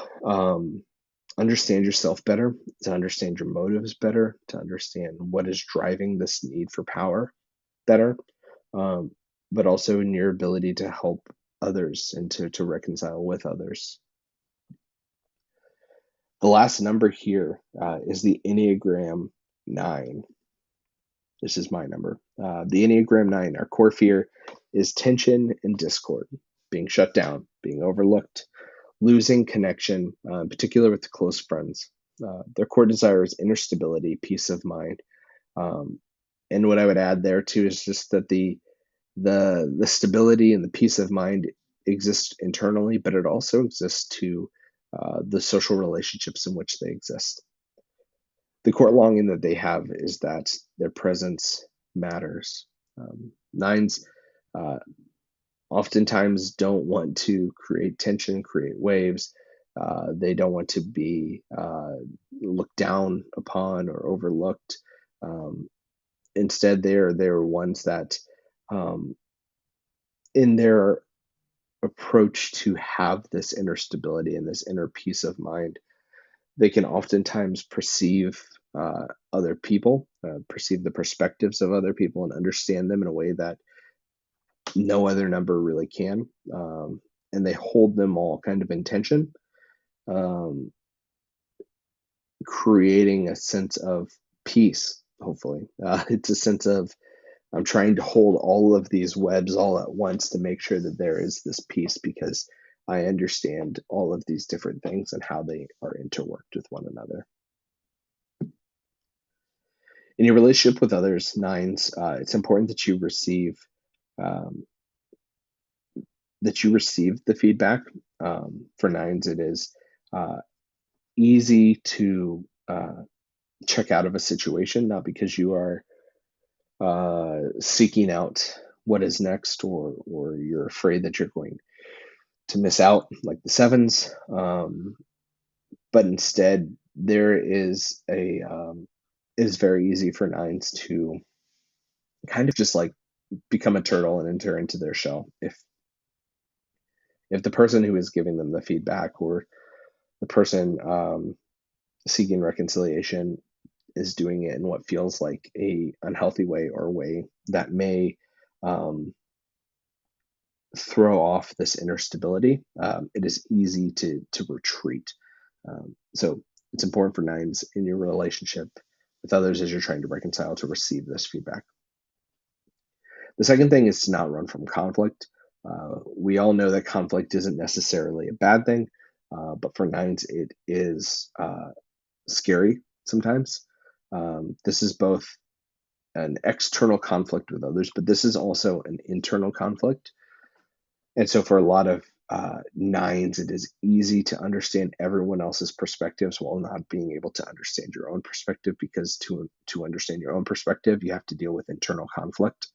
understand yourself better, to understand your motives better, to understand what is driving this need for power better, um, but also in your ability to help others and to reconcile with others. The last number here is the Enneagram 9. This is my number. The Enneagram 9, our core fear is tension and discord, being shut down, being overlooked, losing connection, in particular with close friends. Their core desire is inner stability, peace of mind. Um, and what I would add there too is just that the stability and the peace of mind exists internally, but it also exists to the social relationships in which they exist. The core longing that they have is that their presence matters. Nines uh, oftentimes don't want to create tension, create waves. They don't want to be looked down upon or overlooked. Um, Instead, they're ones that, um, in their approach to have this inner stability and this inner peace of mind, they can oftentimes perceive other people, perceive the perspectives of other people, and understand them in a way that no other number really can. And they hold them all kind of in tension, um, creating a sense of peace, hopefully. It's a sense of, I'm trying to hold all of these webs all at once to make sure that there is this peace because I understand all of these different things and how they are interworked with one another. In your relationship with others, nines, it's important that you receive um, the feedback. For nines, it is uh, easy to check out of a situation, not because you are seeking out what is next, or you're afraid that you're going to miss out, like the sevens, but instead there is it is very easy for nines to kind of just like become a turtle and enter into their shell if the person who is giving them the feedback, or the person seeking reconciliation, is doing it in what feels like a unhealthy way, or a way that may um, throw off this inner stability, it is easy to retreat. So it's important for nines in your relationship with others as you're trying to reconcile to receive this feedback. The second thing is to not run from conflict. We all know that conflict isn't necessarily a bad thing, but for nines, it is scary sometimes. This is both an external conflict with others, but this is also an internal conflict. And so for a lot of nines, it is easy to understand everyone else's perspectives while not being able to understand your own perspective, because to understand your own perspective, you have to deal with internal conflict,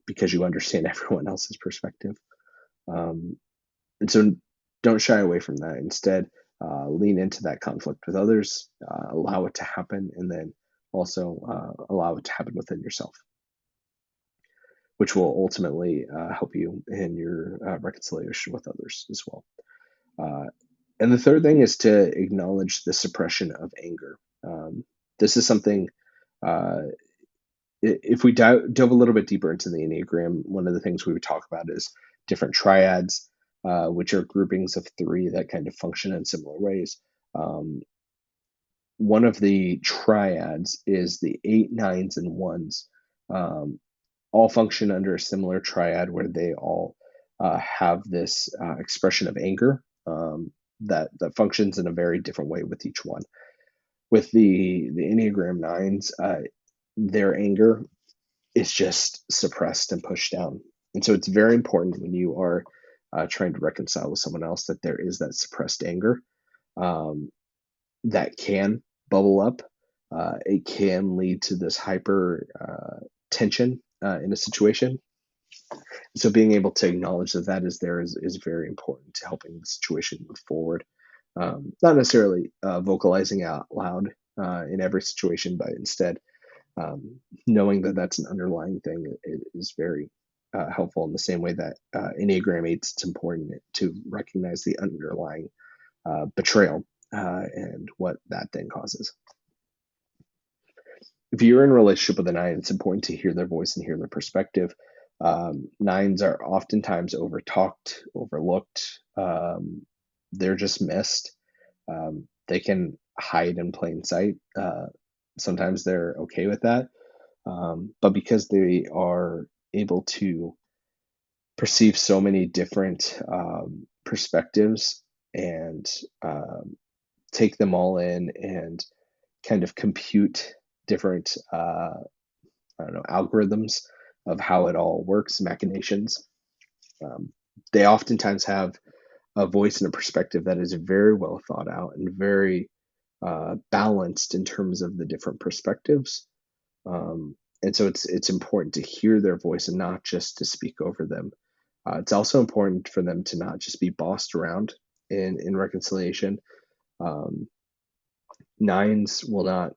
because you understand everyone else's perspective. And so don't shy away from that. Instead, lean into that conflict with others, allow it to happen, and then also allow it to happen within yourself, which will ultimately help you in your reconciliation with others as well. And the third thing is to acknowledge the suppression of anger. This is something, if we delve a little bit deeper into the Enneagram, one of the things we would talk about is different triads, which are groupings of three that kind of function in similar ways. One of the triads is the 8, 9s, and 1s. All function under a similar triad where they all have this expression of anger that functions in a very different way with each one. With the Enneagram 9s, their anger is just suppressed and pushed down. And so it's very important when you are trying to reconcile with someone else that there is that suppressed anger that can bubble up. It can lead to this hyper tension in a situation. So being able to acknowledge that that is there is very important to helping the situation move forward. Not necessarily vocalizing out loud in every situation, but instead knowing that that's an underlying thing is very helpful. In the same way that Enneagram 8, it's important to recognize the underlying betrayal and what that then causes. If you're in a relationship with a 9, it's important to hear their voice and hear their perspective. 9s are oftentimes overtalked, overlooked. They're just missed. They can hide in plain sight. Sometimes they're okay with that. But because they are able to perceive so many different perspectives and take them all in and kind of compute different algorithms of how it all works, machinations. They oftentimes have a voice and a perspective that is very well thought out and very balanced in terms of the different perspectives. And so it's important to hear their voice and not just to speak over them. It's also important for them to not just be bossed around in reconciliation. 9s will not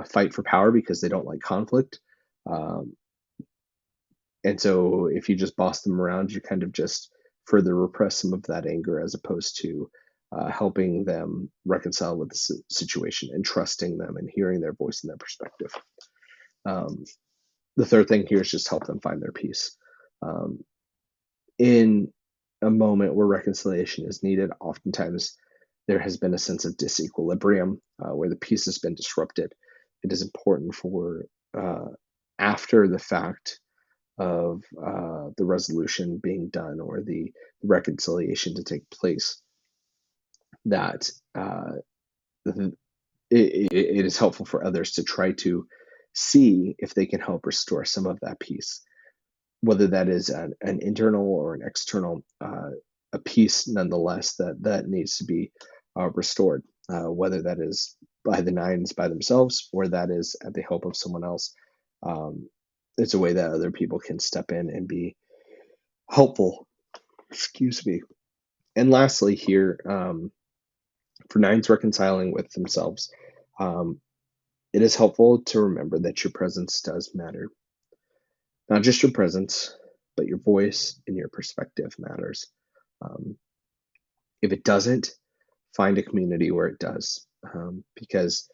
fight for power because they don't like conflict. And so if you just boss them around, you kind of just further repress some of that anger as opposed to helping them reconcile with the situation and trusting them and hearing their voice and their perspective. The third thing here is just help them find their peace. In a moment where reconciliation is needed, oftentimes there has been a sense of disequilibrium where the peace has been disrupted. It is important for after the fact of the resolution being done or the reconciliation to take place, that it is helpful for others to try to see if they can help restore some of that peace, whether that is an internal or an external a peace nonetheless that needs to be restored, whether that is by the 9s by themselves or that is at the help of someone else. It's a way that other people can step in and be helpful. Excuse me. And lastly here, for 9s reconciling with themselves, it is helpful to remember that your presence does matter. Not just your presence, but your voice and your perspective matters. If it doesn't, find a community where it does, because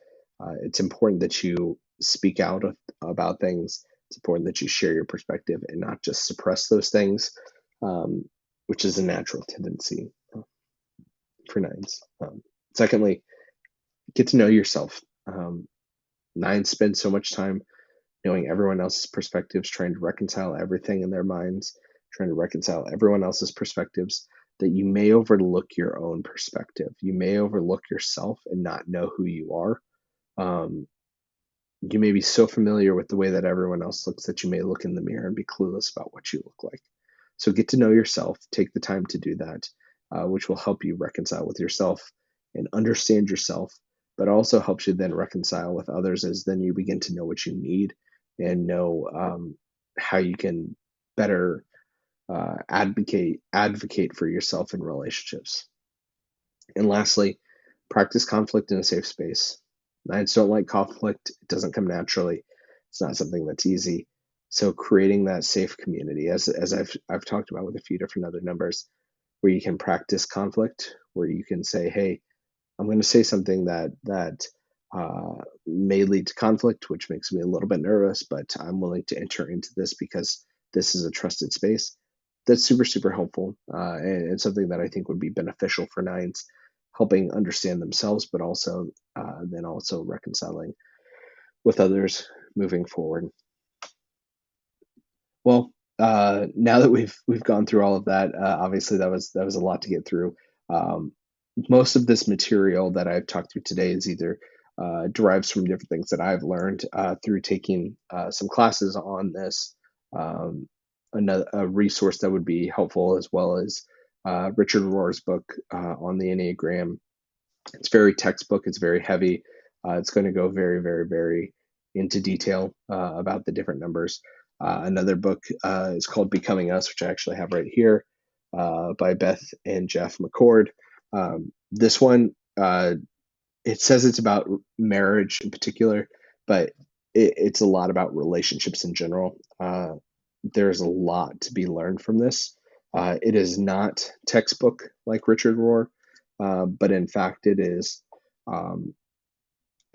it's important that you speak out about things. It's important that you share your perspective and not just suppress those things, which is a natural tendency for 9s. Secondly, get to know yourself. 9s spend so much time knowing everyone else's perspectives, trying to reconcile everything in their minds, trying to reconcile everyone else's perspectives, that you may overlook your own perspective. You may overlook yourself and not know who you are. You may be so familiar with the way that everyone else looks that you may look in the mirror and be clueless about what you look like. So get to know yourself, take the time to do that, which will help you reconcile with yourself and understand yourself, but also helps you then reconcile with others as then you begin to know what you need and know how you can better advocate for yourself in relationships. And lastly, practice conflict in a safe space. I just don't like conflict. It doesn't come naturally. It's not something that's easy. So creating that safe community, as I've talked about with a few different other numbers, where you can practice conflict, where you can say, "Hey, I'm going to say something that may lead to conflict, which makes me a little bit nervous, but I'm willing to enter into this because this is a trusted space." That's super, super helpful, and something that I think would be beneficial for nines, helping understand themselves, but also then also reconciling with others moving forward. Well, now that we've gone through all of that, obviously that was a lot to get through. Um, Most of this material that I've talked through today is either derives from different things that I've learned through taking some classes on this. Um, a resource that would be helpful, as well as Richard Rohr's book on the Enneagram. It's very textbook. It's very heavy. It's going to go very, very, very into detail about the different numbers. Another book is called Becoming Us, which I actually have right here, by Beth and Jeff McCord. This one, it says it's about marriage in particular, but it's a lot about relationships in general. There's a lot to be learned from this. It is not textbook like Richard Rohr, but in fact, um,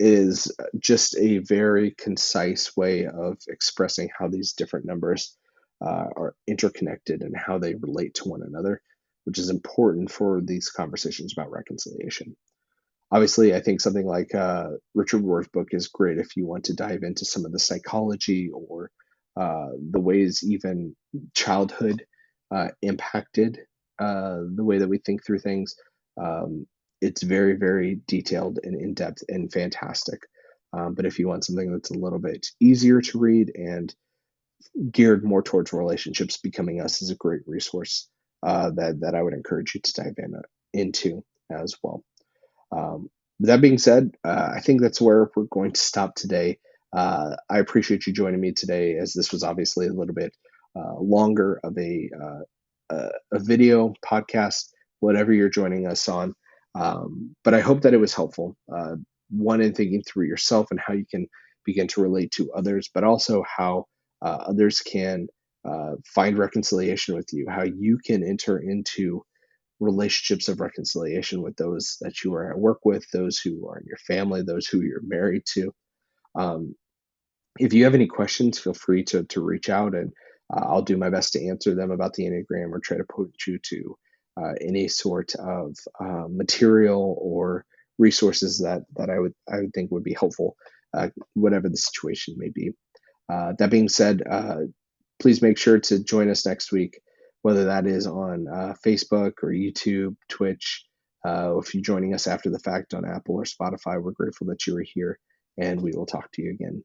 is just a very concise way of expressing how these different numbers are interconnected and how they relate to one another, which is important for these conversations about reconciliation. Obviously, I think something like Richard Rohr's book is great if you want to dive into some of the psychology or the ways even childhood impacted the way that we think through things. Um, it's very, very detailed and in depth and fantastic. But if you want something that's a little bit easier to read and geared more towards relationships, Becoming Us is a great resource that I would encourage you to dive into as well. With that being said, I think that's where we're going to stop today. I appreciate you joining me today, as this was obviously a little bit longer of a video podcast, whatever you're joining us on. But I hope that it was helpful. One, in thinking through yourself and how you can begin to relate to others, but also how others can find reconciliation with you, how you can enter into relationships of reconciliation with those that you are at work with, those who are in your family, those who you're married to. Um, if you have any questions, feel free to reach out, and I'll do my best to answer them about the Enneagram or try to point you to any sort of material or resources that I would think would be helpful, whatever the situation may be. That being said, please make sure to join us next week, whether that is on Facebook or YouTube, Twitch. If you're joining us after the fact on Apple or Spotify, we're grateful that you are here, and we will talk to you again